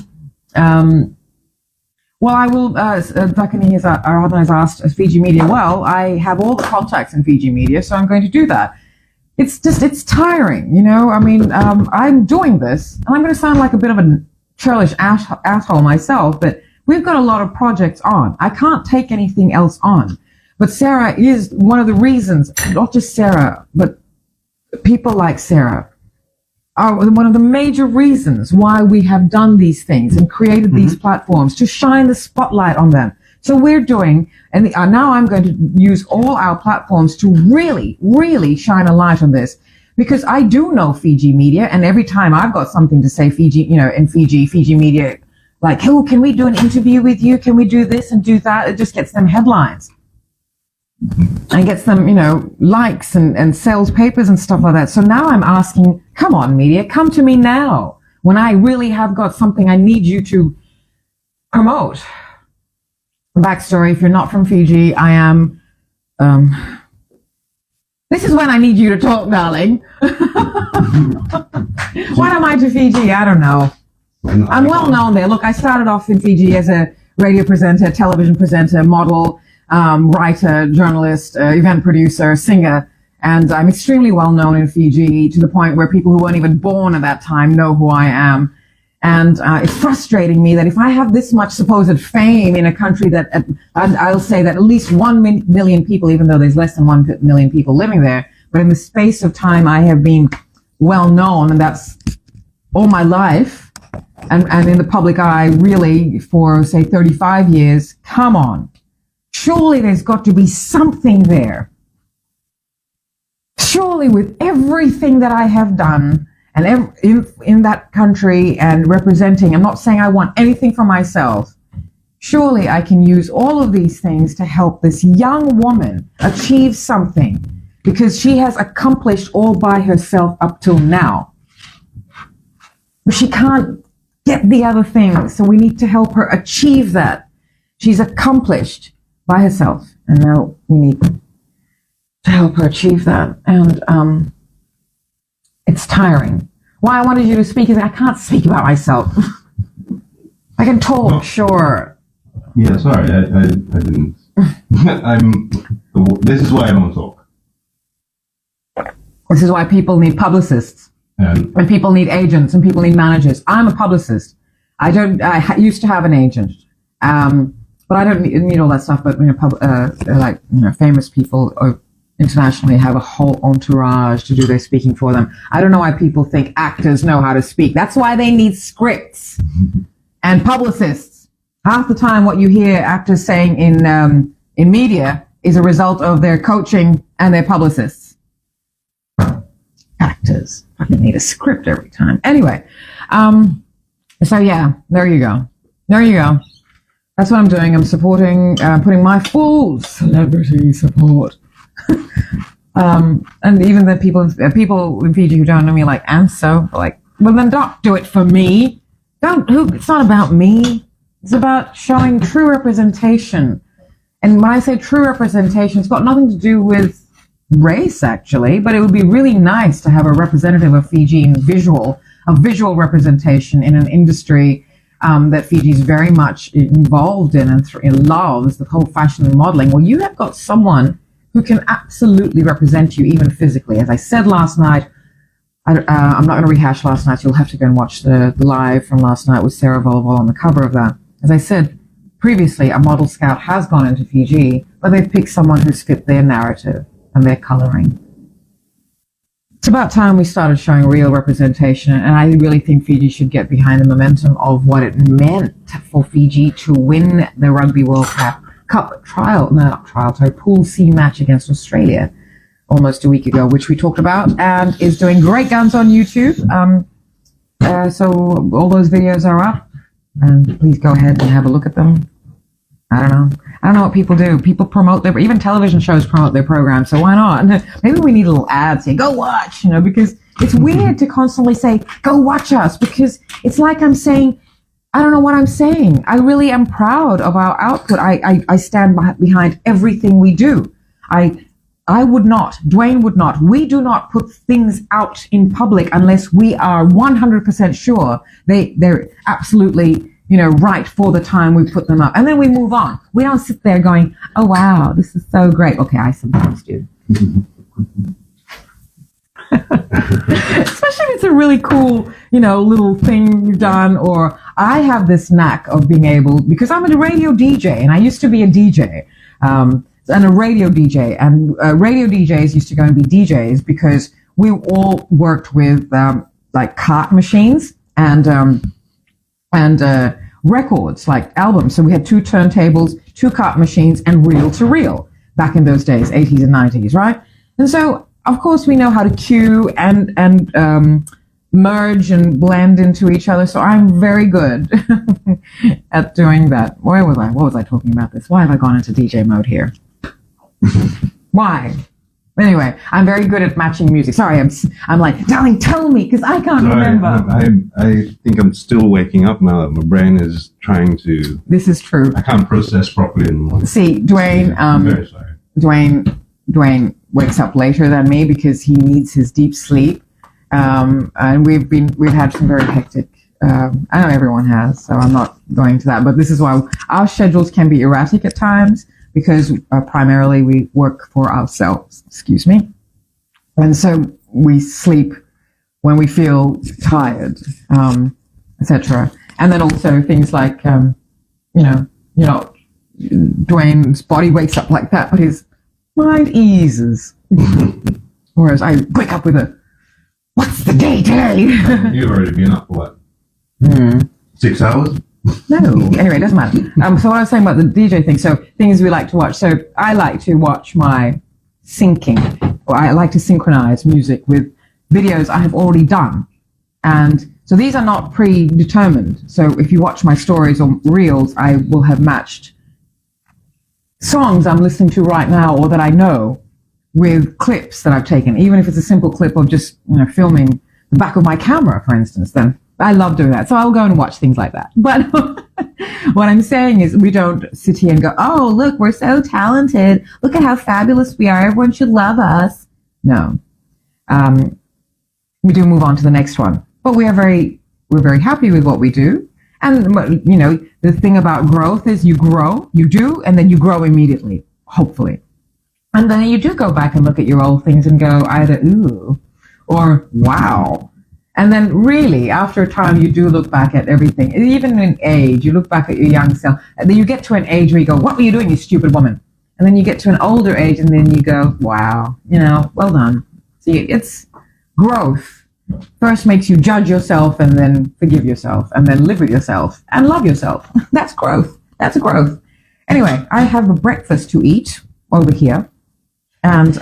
Well, I will, Dakini has asked Fiji Media. Well, I have all the contacts in Fiji Media, so I'm going to do that. It's tiring, I'm doing this, and I'm going to sound like a bit of a churlish asshole myself, but we've got a lot of projects on. I can't take anything else on. But Sarah is one of the reasons, not just Sarah, but people like Sarah are one of the major reasons why we have done these things and created these platforms to shine the spotlight on them. So we're doing, and now I'm going to use all our platforms to really, really shine a light on this, because I do know Fiji Media, and every time I've got something to say in Fiji Media, like, oh, can we do an interview with you? Can we do this and do that? It just gets them headlines and gets them, likes and sells papers and stuff like that. So now I'm asking, come on, media, come to me now when I really have got something I need you to promote. Backstory, if you're not from Fiji, I am, this is when I need you to talk, darling. Why am I to Fiji? I don't know. I'm well known there. Look, I started off in Fiji as a radio presenter, television presenter, model, writer, journalist, event producer, singer, and I'm extremely well known in Fiji to the point where people who weren't even born at that time know who I am. And it's frustrating me that if I have this much supposed fame in a country that, I'll say that at least 1 million people, even though there's less than 1 million people living there, but in the space of time I have been well known, and that's all my life, and in the public eye really for, say, 35 years. Come on. Surely there's got to be something there. Surely with everything that I have done, and in that country and representing, I'm not saying I want anything for myself. Surely I can use all of these things to help this young woman achieve something, because she has accomplished all by herself up till now. But she can't get the other things, so we need to help her achieve that. She's accomplished by herself, and now we need to help her achieve that. And it's tiring. Why I wanted you to speak is I can't speak about myself. I can talk, sure. Yeah, sorry, I didn't. This is why I don't talk. This is why people need publicists, and people need agents, and people need managers. I'm a publicist. I used to have an agent, but I don't need all that stuff. But famous people internationally have a whole entourage to do their speaking for them. I don't know why people think actors know how to speak. That's why they need scripts and publicists. Half the time what you hear actors saying in media is a result of their coaching and their publicists. Actors fucking need a script every time. Anyway, so yeah, there you go. That's what I'm doing. I'm supporting, putting my full celebrity support. And even the people in Fiji who don't know me, like, and so, like, well, then don't do it for me. It's not about me. It's about showing true representation. And when I say true representation, it's got nothing to do with race, actually, but it would be really nice to have a representative of Fiji in visual representation in an industry that Fiji is very much involved in and loves, the whole fashion and modeling. Well, you have got someone who can absolutely represent you, even physically. As I said last night, I'm not going to rehash last night. You'll have to go and watch the live from last night with Sarah Volvo on the cover of that. As I said previously, a model scout has gone into Fiji, but they've picked someone who's fit their narrative and their coloring. It's about time we started showing real representation, and I really think Fiji should get behind the momentum of what it meant for Fiji to win the Rugby World Cup Pool C match against Australia almost a week ago, which we talked about, and is doing great guns on YouTube. So all those videos are up, and please go ahead and have a look at them. I don't know what people do. People promote even television shows promote their programs, so why not? Maybe we need a little ad saying, go watch, because it's weird to constantly say, go watch us, because it's like I'm saying, I don't know what I'm saying. I really am proud of our output. I stand behind everything we do. I would not, Dwayne would not, we do not put things out in public unless we are 100% sure they're absolutely, right for the time we put them up. And then we move on. We don't sit there going, oh, wow, this is so great. Okay, I sometimes do. Especially if it's a really cool, little thing you've done. Or I have this knack of being able, because I'm a radio DJ, and I used to be a DJ. And a radio DJ, and radio DJs used to go and be DJs because we all worked with like cart machines and records, like albums. So we had 2 turntables, 2 cart machines, and reel to reel back in those days, 80s and 90s, right? And so of course we know how to cue and merge and blend into each other. So I'm very good at doing that. Where was I? What was I talking about this? Why have I gone into DJ mode here? Why? Anyway, I'm very good at matching music. Sorry, I'm like, darling, tell me, because I can't remember. I think I'm still waking up now. My brain is trying to. This is true. I can't process properly in the morning. See, Dwayne. I'm very sorry. Dwayne wakes up later than me because he needs his deep sleep, and we've had some very hectic. I know everyone has, so I'm not going to that. But this is why our schedules can be erratic at times, because primarily we work for ourselves, and so we sleep when we feel tired, etc. And then also things like, Dwayne's body wakes up like that, but his mind eases. Whereas I wake up with a, what's the day today? You've already been up for what? 6 hours? No. Anyway, it doesn't matter. So what I was saying about the DJ thing, so things we like to watch. So I like to watch my syncing, or I like to synchronize music with videos I have already done. And so these are not predetermined. So if you watch my stories or reels, I will have matched songs I'm listening to right now or that I know with clips that I've taken, even if it's a simple clip of just, filming the back of my camera, for instance, then I love doing that. So I'll go and watch things like that. But what I'm saying is we don't sit here and go, oh, look, we're so talented. Look at how fabulous we are. Everyone should love us. No. We do move on to the next one. But we're very happy with what we do. And, the thing about growth is you grow, you do, and then you grow immediately, hopefully. And then you do go back and look at your old things and go either, ooh, or wow. And then really, after a time, you do look back at everything. Even in age, you look back at your young self. And then you get to an age where you go, what were you doing, you stupid woman? And then you get to an older age, and then you go, wow, well done. See, it's growth. First makes you judge yourself, and then forgive yourself, and then live with yourself, and love yourself. That's growth. That's a growth. Anyway, I have a breakfast to eat over here. And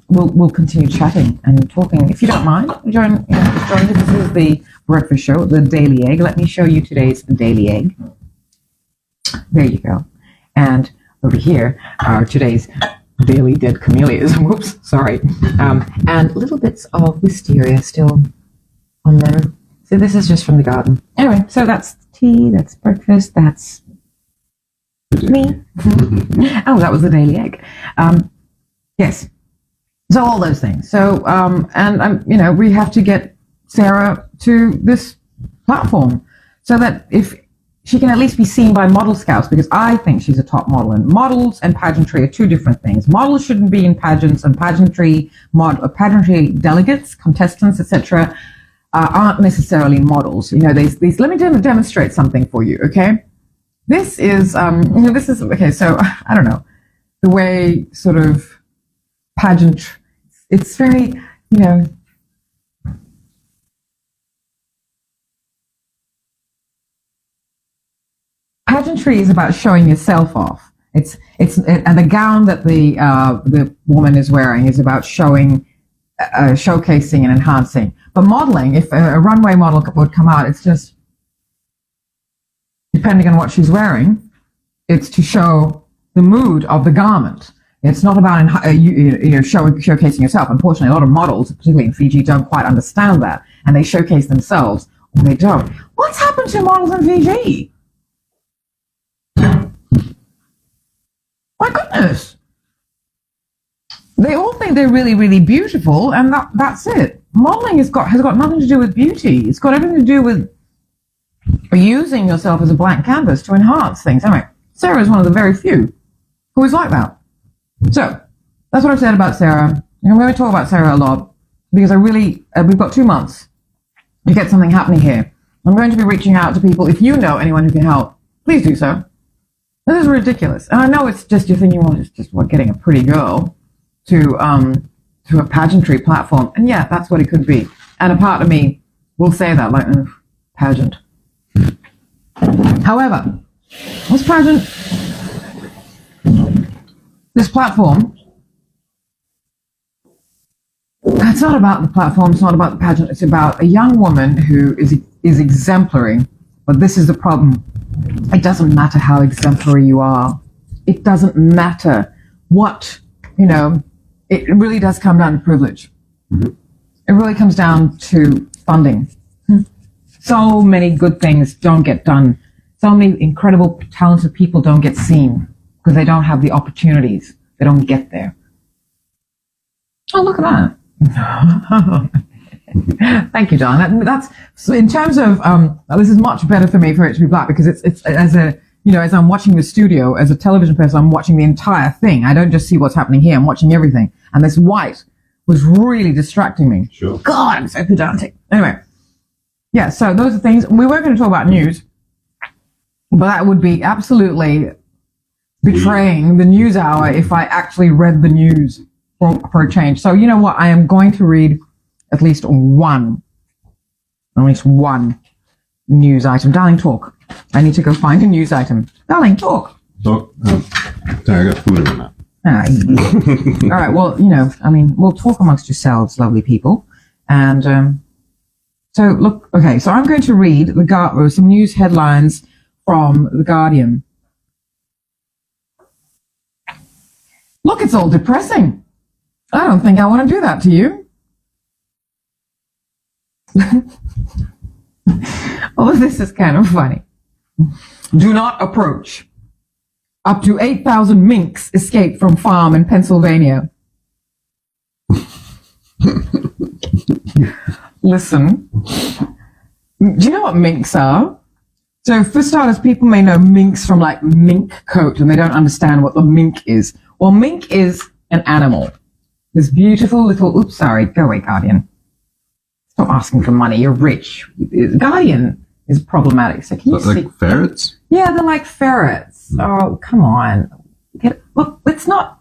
we'll continue chatting and talking. If you don't mind, join me. This is the breakfast show, the Daily Egg. Let me show you today's Daily Egg. There you go. And over here are today's Daily Dead Camellias. Whoops, sorry. And little bits of wisteria still on there. So this is just from the garden. Anyway, so that's tea, that's breakfast, that's me. Oh, that was the Daily Egg. Yes. So all those things. So, and we have to get Sarah to this platform so that if she can at least be seen by model scouts, because I think she's a top model, and models and pageantry are 2 different things. Models shouldn't be in pageants, and pageantry delegates, contestants, etc., aren't necessarily models. Let me demonstrate something for you. Okay. This is, okay. So I don't know the way sort of pageant, it's very, pageantry is about showing yourself off. And the gown that the woman is wearing is about showing showcasing and enhancing. But modeling, if a runway model would come out, it's just, depending on what she's wearing, it's to show the mood of the garment. It's not about showcasing yourself. Unfortunately, a lot of models, particularly in Fiji, don't quite understand that, and they showcase themselves, or they don't. What's happened to models in Fiji? My goodness. They all think they're really, really beautiful, and that's it. Modeling has got nothing to do with beauty. It's got everything to do with using yourself as a blank canvas to enhance things. Anyway, Sarah is one of the very few who is like that. So, that's what I've said about Sarah. And I'm going to talk about Sarah a lot, because we've got 2 months to get something happening here. I'm going to be reaching out to people. If you know anyone who can help, please do so. This is ridiculous. And I know it's just, you're thinking, well, it's just what, getting a pretty girl to a pageantry platform. And yeah, that's what it could be. And a part of me will say that, like, pageant. However, this pageant, this platform, it's not about the platform, it's not about the pageant, it's about a young woman who is exemplary. But this is the problem. It doesn't matter how exemplary you are. It doesn't matter what, it really does come down to privilege. Mm-hmm. It really comes down to funding. So many good things don't get done. So many incredible, talented people don't get seen because they don't have the opportunities. They don't get there. Oh, look at that. Thank you, John. That's so in terms of this is much better for me for it to be black, because it's as I'm watching the studio as a television person, I'm watching the entire thing. I don't just see what's happening here. I'm watching everything. And this white was really distracting me. Sure. God, I'm so pedantic. Anyway, yeah. So those are things we were going to talk about news, but that would be absolutely betraying the news hour if I actually read the news for a change. So you know what? I am going to read at least one news item. Darling, talk. I need to go find a news item. Darling, talk. Talk. Sorry, I got food in my mouth. All right. Well, we'll talk amongst yourselves, lovely people. And so look. Okay. So I'm going to read some news headlines from The Guardian. Look, it's all depressing. I don't think I want to do that to you. Oh, this is kind of funny. Do not approach. Up to 8,000 minks escaped from farm in Pennsylvania. Listen, do you know what minks are? So for starters, people may know minks from like mink coat, and they don't understand what the mink is. Well, mink is an animal. This beautiful little, oops, sorry, go away, Guardian. Stop asking for money, you're rich. Guardian is problematic. So can you like ferrets? Yeah, they're like ferrets. Oh, come on. Look, it's not,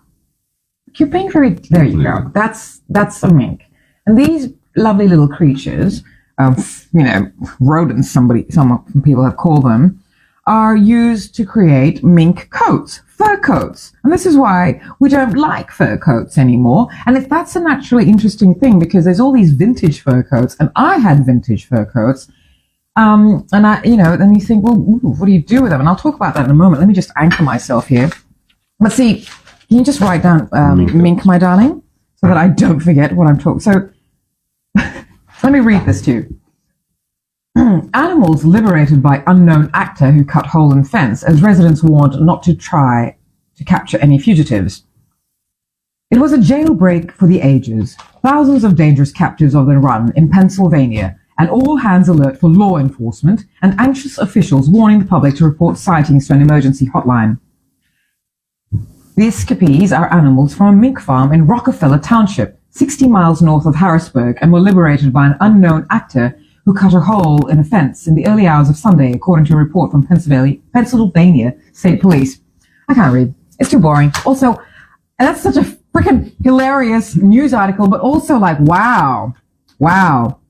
you're being very, there you go. That's a mink. And these lovely little creatures, rodents, some people have called them, are used to create mink coats, fur coats. And this is why we don't like fur coats anymore. And that's an actually interesting thing, because there's all these vintage fur coats, and I had vintage fur coats. And then you think, well, what do you do with them? And I'll talk about that in a moment. Let me just anchor myself here. But see, can you just write down mink, my darling, so that I don't forget what I'm talking. So let me read this to you. Animals liberated by unknown actor who cut hole in fence as residents warned not to try to capture any fugitives. It was a jailbreak for the ages. Thousands of dangerous captives on the run in Pennsylvania, and all hands alert for law enforcement, and anxious officials warning the public to report sightings to an emergency hotline. The escapees are animals from a mink farm in Rockefeller Township, 60 miles north of Harrisburg, and were liberated by an unknown actor who cut a hole in a fence in the early hours of Sunday, according to a report from Pennsylvania State Police. I can't read. It's too boring. Also, and that's such a freaking hilarious news article, but also like, wow.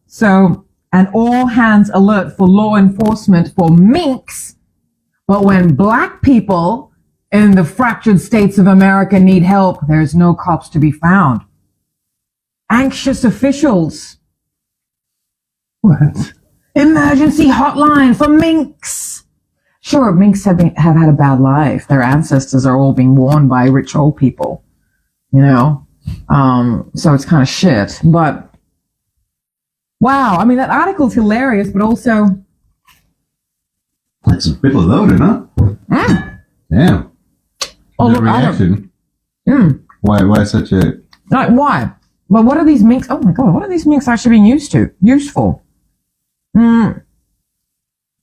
So, and all hands alert for law enforcement for minks, but when black people in the fractured states of America need help, there's no cops to be found. Anxious officials. What? Emergency hotline for minks. Sure, minks have had a bad life. Their ancestors are all being worn by rich old people, you know? So it's kind of shit. But, wow, I mean, that article's hilarious, but also... It's a bit loaded, huh? Yeah. Oh, The look, reaction. Why such a... Like, why? Well, what are these minks... Oh, my God, what are these minks actually being used for?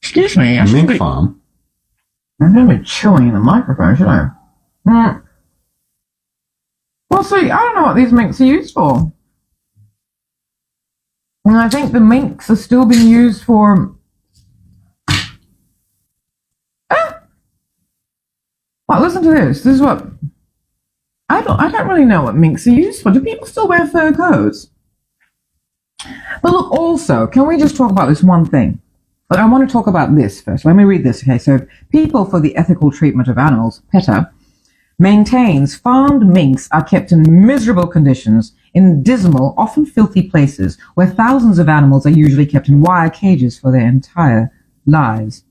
Excuse me. A mink farm? I'm going to be chewing in the microphone, should I? Well, see, I don't know what these minks are used for. And I think the minks are still being used for... Well, listen to this. This is what... I don't really know what minks are used for. Do people still wear fur coats? But look, also, can we just talk about this one thing? I want to talk about this first. Let me read this. Okay, so People for the Ethical Treatment of Animals, PETA, maintains farmed minks are kept in miserable conditions in dismal, often filthy places where thousands of animals are usually kept in wire cages for their entire lives.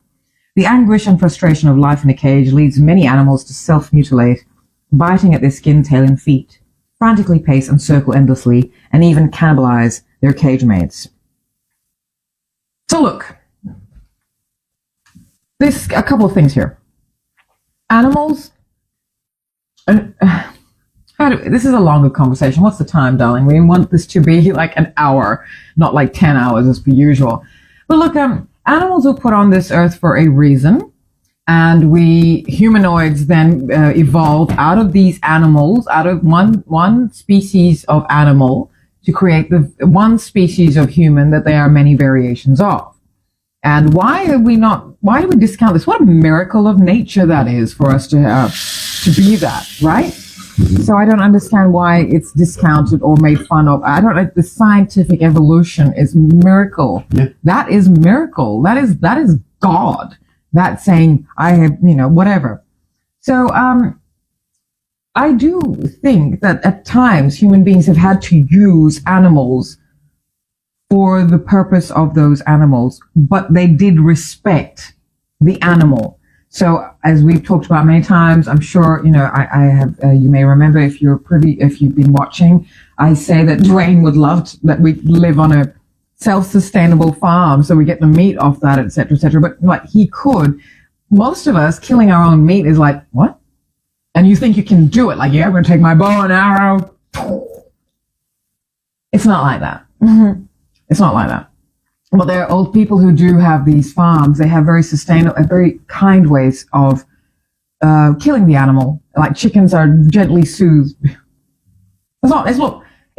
The anguish and frustration of life in a cage leads many animals to self-mutilate, biting at their skin, tail, and feet, frantically pace and circle endlessly, and even cannibalize their cage mates. So look, a couple of things here. Animals, this is a longer conversation. What's the time, darling? We want this to be like an hour, not like 10 hours as per usual. But look, animals were put on this earth for a reason. And we humanoids then evolved out of these animals, out of one species of animal to create the one species of human that there are many variations of. And why do we discount this? What a miracle of nature that is for us to be that, right? So I don't understand why it's discounted or made fun of. I don't know. The scientific evolution is miracle. Yeah. That is miracle. That is God. That's saying I have, whatever. So I do think that at times human beings have had to use animals for the purpose of those animals, but they did respect the animal. So as we've talked about many times, I'm sure, I have, you may remember if you've been watching, I say that Dwayne would love that we live on a self-sustainable farm, so we get the meat off that, etc., etc. But like he could, most of us killing our own meat is like, what? And you think you can do it? Like, yeah, I'm going to take my bow and arrow. It's not like that. It's not like that. But there are old people who do have these farms. They have very sustainable, very kind ways of killing the animal. Like chickens are gently soothed.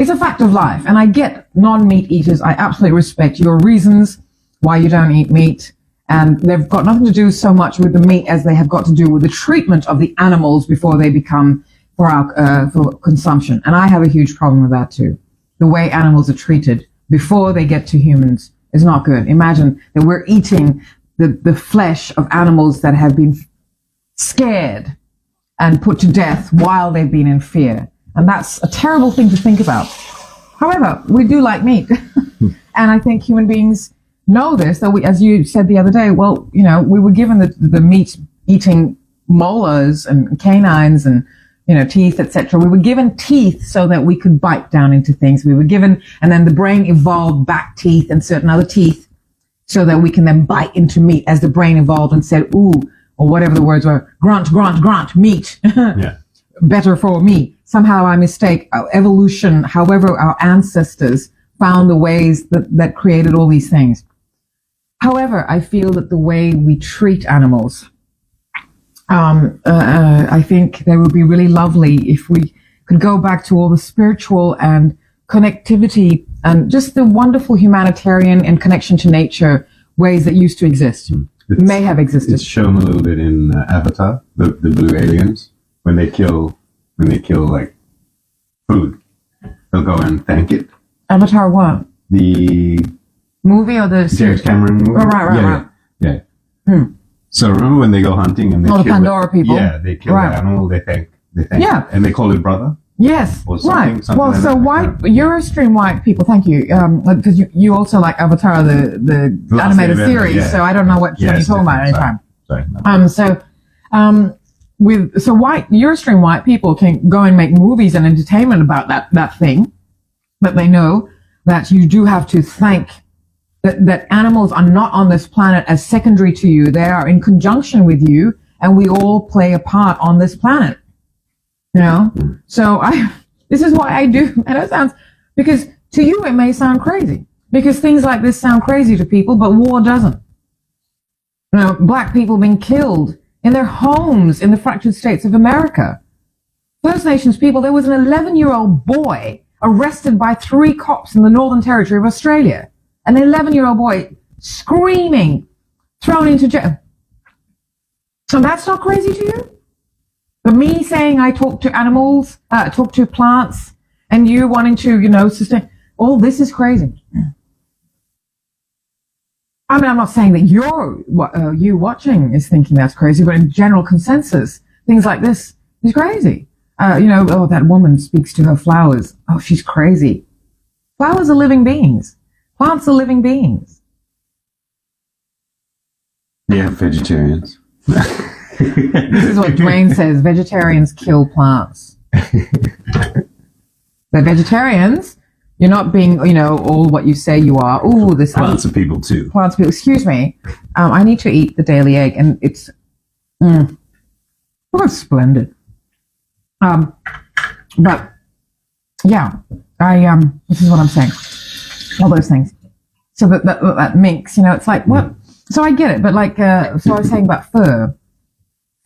It's a fact of life. And I get non-meat eaters. I absolutely respect your reasons why you don't eat meat. And they've got nothing to do so much with the meat as they have got to do with the treatment of the animals before they become for consumption. And I have a huge problem with that too. The way animals are treated before they get to humans is not good. Imagine that we're eating the flesh of animals that have been scared and put to death while they've been in fear. And that's a terrible thing to think about. However, we do like meat. And I think human beings know this, that we, as you said the other day, well, we were given the meat-eating molars and canines and, teeth, etc. We were given teeth so that we could bite down into things. We were given, and then the brain evolved back teeth and certain other teeth so that we can then bite into meat as the brain evolved and said, ooh, or whatever the words were, grunt, grunt, grunt, meat. Yeah. Better for me. Somehow I mistake our evolution, however our ancestors found the ways that created all these things. However, I feel that the way we treat animals, I think they would be really lovely if we could go back to all the spiritual and connectivity and just the wonderful humanitarian and connection to nature ways that used to exist, may have existed. It's shown a little bit in Avatar, the blue aliens, when they kill like food, they'll go and thank it. Avatar what? The movie or the series? James Cameron movie? Oh, right. Yeah. So remember when they go hunting and they the kill Pandora people? Yeah, they kill the animal, they thank Yeah. it, and they call it brother. Yes, Or something- right. something Well, like so that. white Eurostream white people. Thank you, because you also like Avatar, the Last animated Airbender, series. yeah. So I don't know what Yes, you're talking about different. anytime. Sorry. So white Eurostream white people can go and make movies and entertainment about that thing, but they know that you do have to thank that animals are not on this planet as secondary to you. They are in conjunction with you, and we all play a part on this planet. You know, so this is why I do, and it sounds, because to you it may sound crazy, because things like this sound crazy to people, but war doesn't. You know, black people being killed in their homes in the fractured states of America. First Nations people, there was an 11-year-old boy arrested by 3 cops in the Northern Territory of Australia. An 11-year-old boy screaming, thrown into jail. So that's not crazy to you? But me saying I talk to animals, talk to plants, and you wanting to, you know, sustain, all this is crazy. I mean, I'm not saying that you watching is thinking that's crazy, but in general consensus, things like this is crazy. That woman speaks to her flowers. Oh, she's crazy. Flowers are living beings. Plants are living beings. Yeah, vegetarians. This is what Dwayne says. Vegetarians kill plants. The vegetarians, you're not being, all what you say you are. Ooh, this Plants are people too. plants people. Excuse me. I need to eat the daily egg, and it's splendid. But yeah, this is what I'm saying. All those things. So that Minks, it's like what? So I get it, but so I was saying about fur.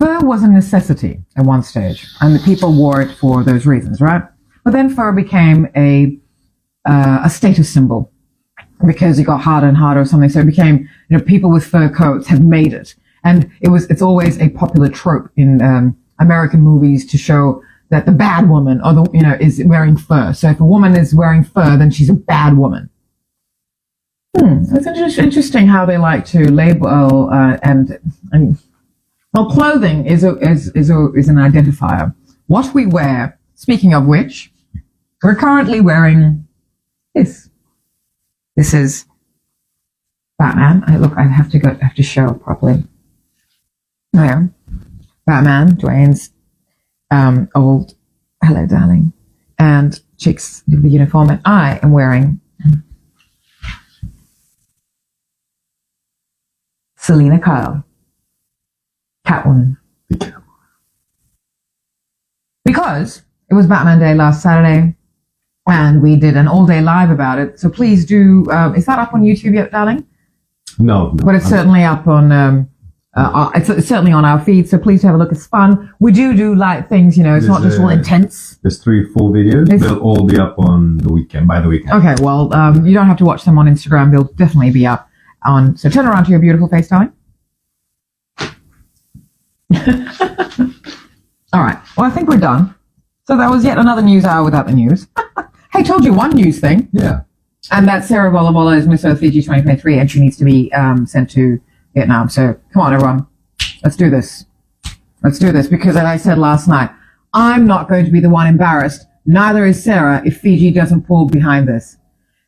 Fur was a necessity at one stage, and the people wore it for those reasons, right? But then fur became a status symbol because it got harder and harder or something. So it became, people with fur coats have made it, and it's always a popular trope in American movies to show that the bad woman is wearing fur. So if a woman is wearing fur, then she's a bad woman. It's interesting how they like to label well, clothing is an identifier. What we wear. Speaking of which, we're currently wearing this. This is Batman. I have to show properly. There, Batman, Dwayne's old hello, darling, and Chick's the uniform, and I am wearing Selena Kyle, Catwoman. Because it was Batman Day last Saturday, and we did an all-day live about it. So please do. Is that up on YouTube yet, darling? No. But it's certainly up on. It's certainly on our feed. So please have a look. It's fun. We do light things. It's not just all intense. There's 3 full videos. They'll all be up on the weekend. By the weekend. Okay. Well, you don't have to watch them on Instagram. They'll definitely be up on. So turn around to your beautiful face, darling. All right. Well, I think we're done. So that was yet another news hour without the news. Hey, told you one news thing. Yeah. And that Sarah Bola Bola is Miss Earth Fiji 2023, and she needs to be sent to Vietnam. So come on, everyone. Let's do this. Let's do this. Because as I said last night, I'm not going to be the one embarrassed. Neither is Sarah if Fiji doesn't pull behind this.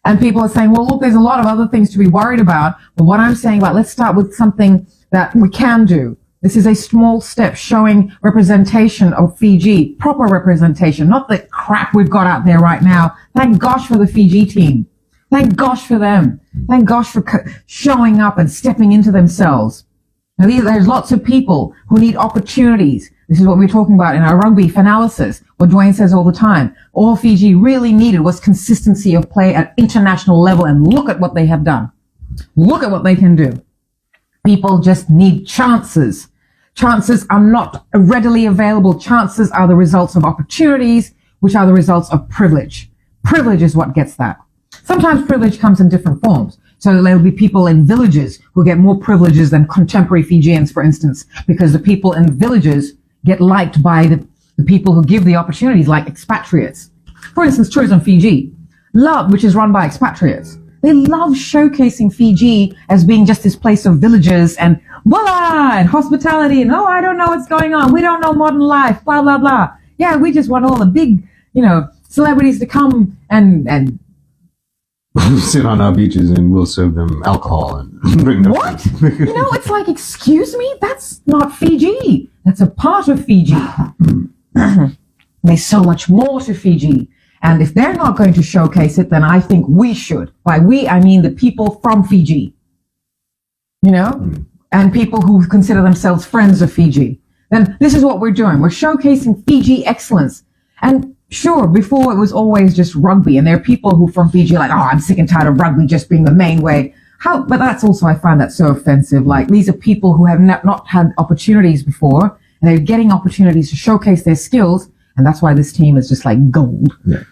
And people are saying, well, look, there's a lot of other things to be worried about. But what I'm saying about, let's start with something that we can do. This is a small step showing representation of Fiji, proper representation, not the crap we've got out there right now. Thank gosh for the Fiji team. Thank gosh for them. Thank gosh for showing up and stepping into themselves. Now, there's lots of people who need opportunities. This is what we're talking about in our rugby analysis, what Dwayne says all the time. All Fiji really needed was consistency of play at international level, and look at what they have done. Look at what they can do. People just need chances. Chances are not readily available. Chances are the results of opportunities, which are the results of privilege. Privilege is what gets that. Sometimes privilege comes in different forms. So there'll be people in villages who get more privileges than contemporary Fijians, for instance, because the people in villages get liked by the people who give the opportunities, like expatriates. For instance, Tourism Fiji, which is run by expatriates. They love showcasing Fiji as being just this place of villages and voila, and hospitality, and I don't know what's going on. We don't know modern life, blah, blah, blah. Yeah, we just want all the big, celebrities to come and sit on our beaches and we'll serve them alcohol and bring them. what? It's like, excuse me, that's not Fiji. That's a part of Fiji. There's so much more to Fiji. And if they're not going to showcase it, then I think we should. By we, I mean the people from Fiji. And people who consider themselves friends of Fiji. Then this is what we're doing. We're showcasing Fiji excellence. And sure, before it was always just rugby. And there are people who from Fiji are like, I'm sick and tired of rugby just being the main way. But that's also, I find that so offensive. Like, these are people who have not had opportunities before. And they're getting opportunities to showcase their skills. And that's why this team is just like gold. Yeah.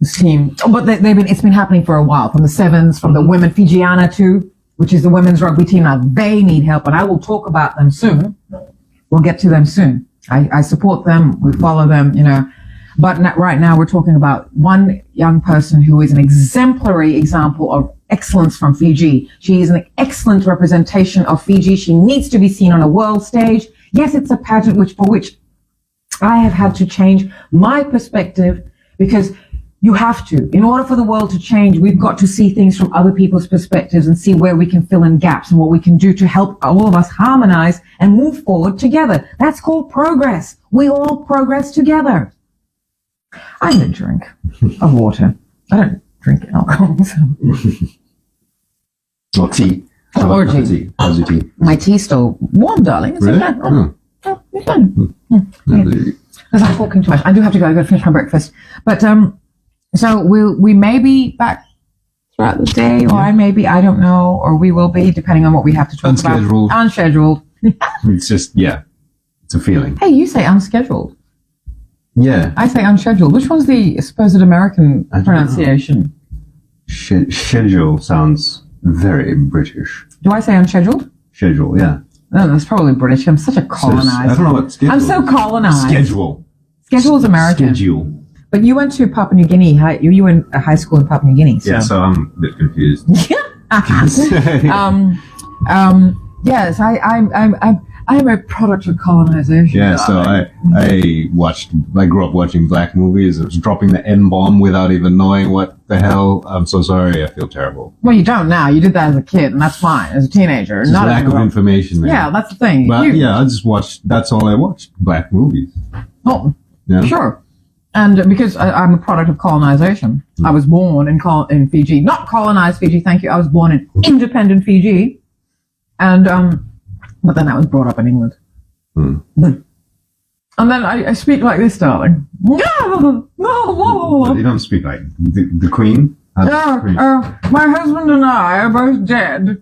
This team, but it's been happening for a while, from the Sevens, from the women, Fijiana too, which is the women's rugby team. Now they need help, and I will talk about them soon. We'll get to them soon. I support them. We follow them, But right now we're talking about one young person who is an exemplary example of excellence from Fiji. She is an excellent representation of Fiji. She needs to be seen on a world stage. Yes, it's a pageant for which I have had to change my perspective, because you have to. In order for the world to change, we've got to see things from other people's perspectives and see where we can fill in gaps and what we can do to help all of us harmonize and move forward together. That's called progress. We all progress together. I need a drink of water. I don't drink alcohol. So. Or tea. Or tea. How's your tea? My tea's still warm, darling. It's Really? okay. Oh, it's fine. Because I'm talking too much. I do have to go. I got to finish my breakfast. But so we may be back throughout the day, or I don't know, or we will be, depending on what we have to talk Unscheduled. about. Unscheduled. It's just, it's a feeling. Hey, you say unscheduled. Yeah. I say unscheduled. Which one's the supposed American pronunciation? Schedule sounds very British. Do I say unscheduled? Schedule, yeah. No, that's probably British. I'm such a colonizer. I don't know what schedule I'm so colonized. Schedule. Schedule is American. Schedule. But you went to Papua New Guinea. You went to high school in Papua New Guinea. So. Yeah, so I'm a bit confused. Yes, I'm a product of colonization. Yeah, so I grew up watching black movies. It was dropping the N-bomb without even knowing what the hell. I'm so sorry. I feel terrible. Well, you don't now. You did that as a kid, and that's fine. As a teenager. It's lack of information, man. Yeah, that's the thing. But I just watched, that's all I watched, black movies. Oh, yeah. Sure. And because I'm a product of colonization. I was born in Fiji. Not colonized Fiji, thank you. I was born in independent Fiji. And, but then I was brought up in England. And then I speak like this, darling. But you don't speak like the Queen? My husband and I are both dead.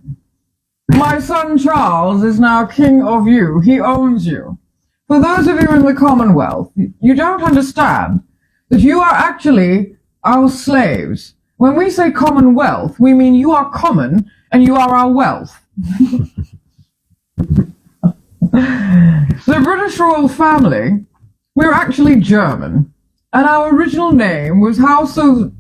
My son Charles is now king of you. He owns you. For those of you in the Commonwealth, you don't understand that you are actually our slaves. When we say Commonwealth, we mean you are common and you are our wealth. The British royal family, we're actually German, and our original name was House of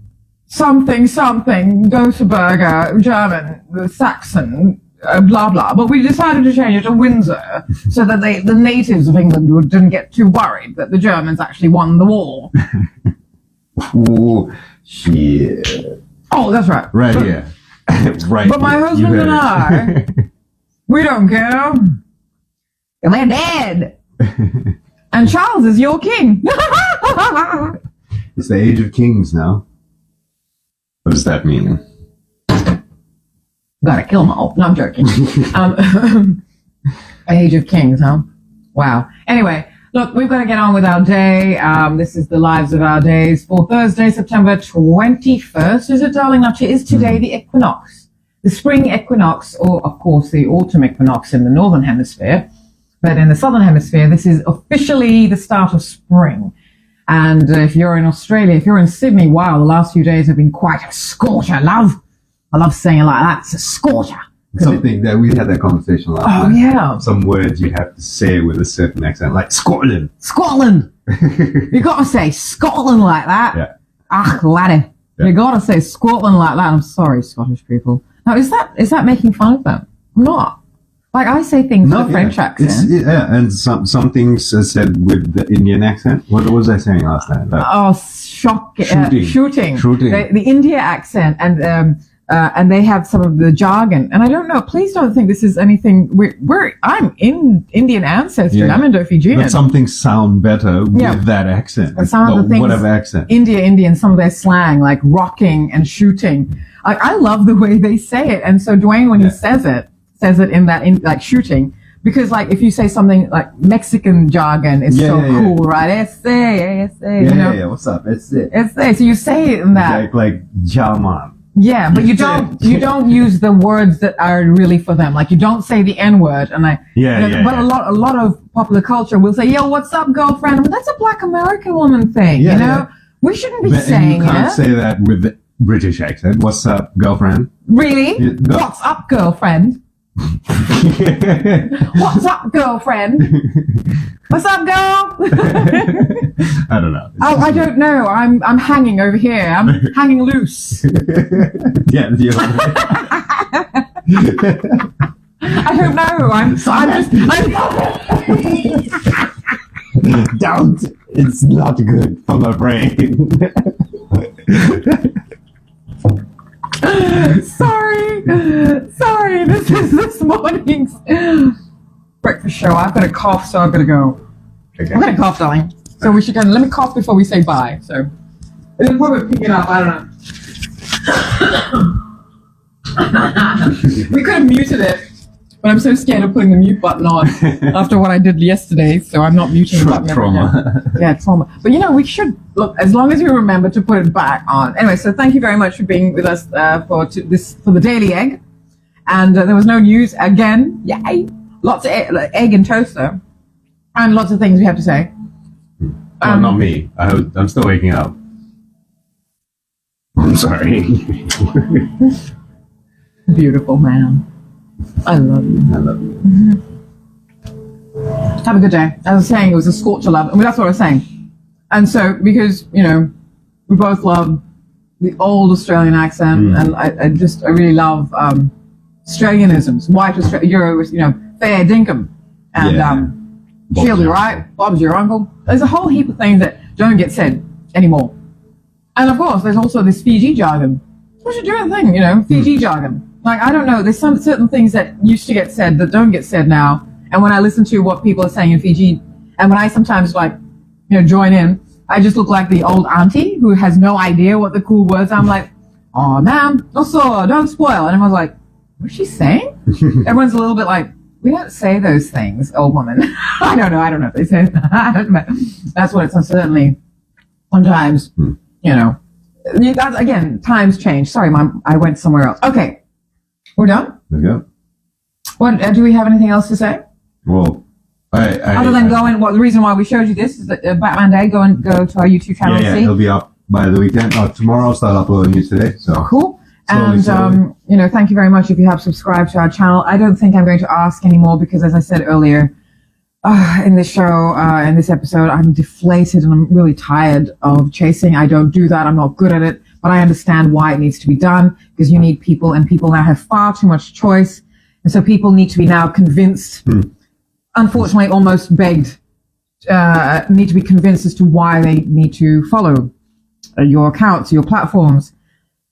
something, Göteborg, German, Saxon, blah blah, but we decided to change it to Windsor so that the natives of England didn't get too worried that the Germans actually won the war. Oh, shit. Oh, that's right. Right here. Right. But my husband and I, we don't care. We're dead. And Charles is your king. It's the age of kings now. What does that mean? Gotta kill them all. No, I'm joking. Age of Kings, huh? Wow. Anyway, look, we've got to get on with our day. This is the lives of our days for Thursday, September 21st. Is it, darling? Is today the equinox? The spring equinox, or of course the autumn equinox in the northern hemisphere. But in the southern hemisphere, this is officially the start of spring. And if you're in Australia, if you're in Sydney, wow, the last few days have been quite a scorcher, love. I love saying it like that. It's a scorcher. Something that we had that conversation last night. Oh, yeah. Some words you have to say with a certain accent, like Scotland. Scotland. You got to say Scotland like that. Yeah. Ah, laddie. Yeah. You got to say Scotland like that. I'm sorry, Scottish people. Now, is that making fun of them? I'm not. Like, I say things with a French accent. And some things are said with the Indian accent. What was I saying last night? Oh, shooting. Shooting. The India accent, and they have some of the jargon. And I don't know. Please don't think this is anything. I'm in Indian ancestry. Yeah. I'm Indo-Fijian. But some things sound better with that accent. And some of the things, whatever accent. Indian, some of their slang, like rocking and shooting. I love the way they say it. And so Dwayne, when he says it in like shooting, because like if you say something like Mexican jargon is cool, right? Ese, you know? Yeah. What's up? It's it. So you say it in that. Like Jaman. Yeah, but you don't use the words that are really for them. Like you don't say the N word, and but a lot of popular culture will say, "Yo, what's up, girlfriend?" Well, that's a Black American woman thing, you know. We shouldn't be saying it. You can't say that with the British accent. What's up, girlfriend? Really? What's up, girlfriend? What's up, girlfriend? What's up, girl? I don't know. I don't know. I'm hanging over here. I'm hanging loose. Yeah. I don't know. I'm just. Don't. It's not good for my brain. Sorry. This is this morning's breakfast show. I've got a cough, so I've got to go. Okay. I'm going to cough, darling. So we should let me cough before we say bye. So it'll probably pick it up. I don't know. We could have muted it, but I'm so scared of putting the mute button on after what I did yesterday. So I'm not muting the button. Trauma. Yeah, trauma. But we should look as long as we remember to put it back on. Anyway, so thank you very much for being with us for the Daily Egg. And there was no news again. Yay! Lots of egg and toaster, and lots of things we have to say. Not me. I'm still waking up. I'm sorry. Beautiful man. I love you. I love you. Mm-hmm. Have a good day. As I was saying, it was a scorcher love. I mean, that's what I was saying. And so, because, we both love the old Australian accent, and I really love Australianisms. White Australia, you're, fair dinkum. And she'll be right. Bob's your uncle. There's a whole heap of things that don't get said anymore. And of course, there's also this Fiji jargon. What's your doing thing, Fiji jargon. Like, I don't know, there's some certain things that used to get said that don't get said now. And when I listen to what people are saying in Fiji, and when I sometimes join in, I just look like the old auntie who has no idea what the cool words are. I'm like, oh, ma'am, also, don't spoil. And everyone's like, what's she saying? Everyone's a little bit like, we don't say those things, old woman. I don't know if they say that. That's what it's certainly sometimes, that's, again, times change. Sorry, Mom, I went somewhere else. Okay. We're done? Okay. What, do we have anything else to say? Well, other than the reason why we showed you this is that Batman Day, go to our YouTube channel and see. It'll be up by the weekend. Tomorrow I'll start uploading it today. So cool. And, thank you very much if you have subscribed to our channel. I don't think I'm going to ask anymore because, as I said earlier, in this show, in this episode, I'm deflated and I'm really tired of chasing. I don't do that. I'm not good at it. But I understand why it needs to be done, because you need people, and people now have far too much choice. And so people need to be now convinced, unfortunately almost begged, need to be convinced as to why they need to follow your accounts, your platforms.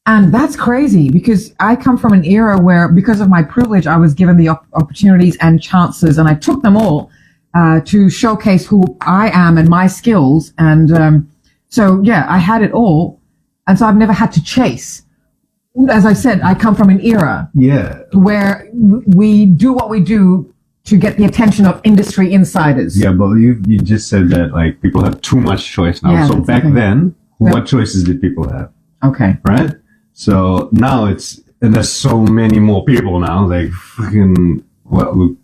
And that's crazy, because I come from an era where, because of my privilege, I was given the opportunities and chances, and I took them all to showcase who I am and my skills. And I had it all. And so I've never had to chase. As I said, I come from an era where we do what we do to get the attention of industry insiders. Yeah, but you just said that people have too much choice now. Yeah, so back then, what choices did people have? Okay. Right? So now and there's so many more people now, fucking, 9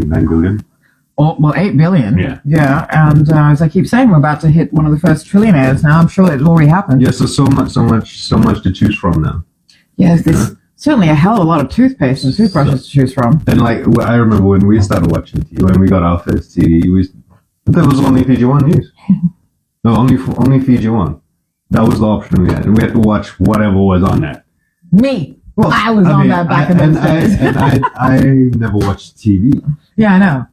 billion? Oh, well, 8 billion. Yeah. Yeah. And as I keep saying, we're about to hit one of the first trillionaires now. I'm sure it's already happened. Yeah, so much to choose from now. Yes, there's certainly a hell of a lot of toothpaste and toothbrushes to choose from. And I remember when we started watching TV, when we got our first TV, there was only Fiji One news. No, only Fiji One. That was the option we had, and we had to watch whatever was on that. Me. Well, I was on that back in those days. I never watched TV. Yeah, I know.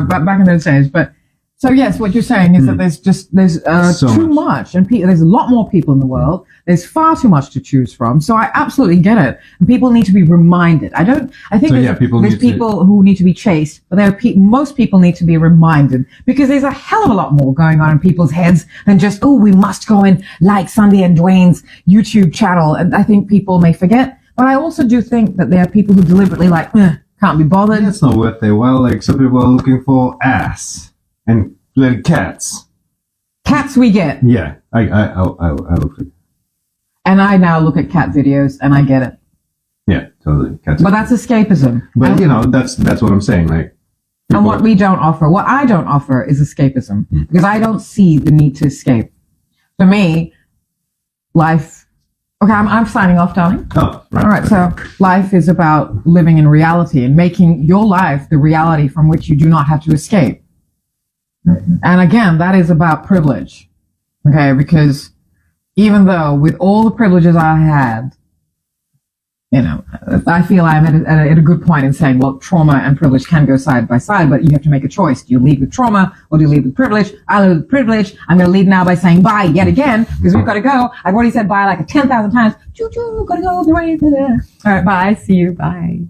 Back in those days, but So yes, what you're saying is that there's So too much, and there's a lot more people in the world. There's far too much to choose from. So I absolutely get it. And people need to be reminded. I think there's people who need to be chased, but most people need to be reminded, because there's a hell of a lot more going on in people's heads than just, oh, we must go and like Sunday and Dwayne's YouTube channel. And I think people may forget. But I also do think that there are people who deliberately like, can't be bothered. It's not worth their while. Like, some people are looking for ass and little cats. Cats we get. Yeah, I look at. And I now look at cat videos and I get it. Yeah, totally. Cats. But that's escapism. But that's what I'm saying. Like, and what I don't offer is escapism, because I don't see the need to escape. For me, life. Okay, I'm signing off, darling. Oh, right. All right. So life is about living in reality and making your life the reality from which you do not have to escape. And again, that is about privilege. Okay, because even though with all the privileges I had, I feel I'm at a good point in saying, well, trauma and privilege can go side by side, but you have to make a choice. Do you lead with trauma or do you lead with privilege? I lead with privilege. I'm going to lead now by saying bye yet again, because we've got to go. I've already said bye like 10,000 times. Choo choo, gotta go. All right, bye. See you. Bye.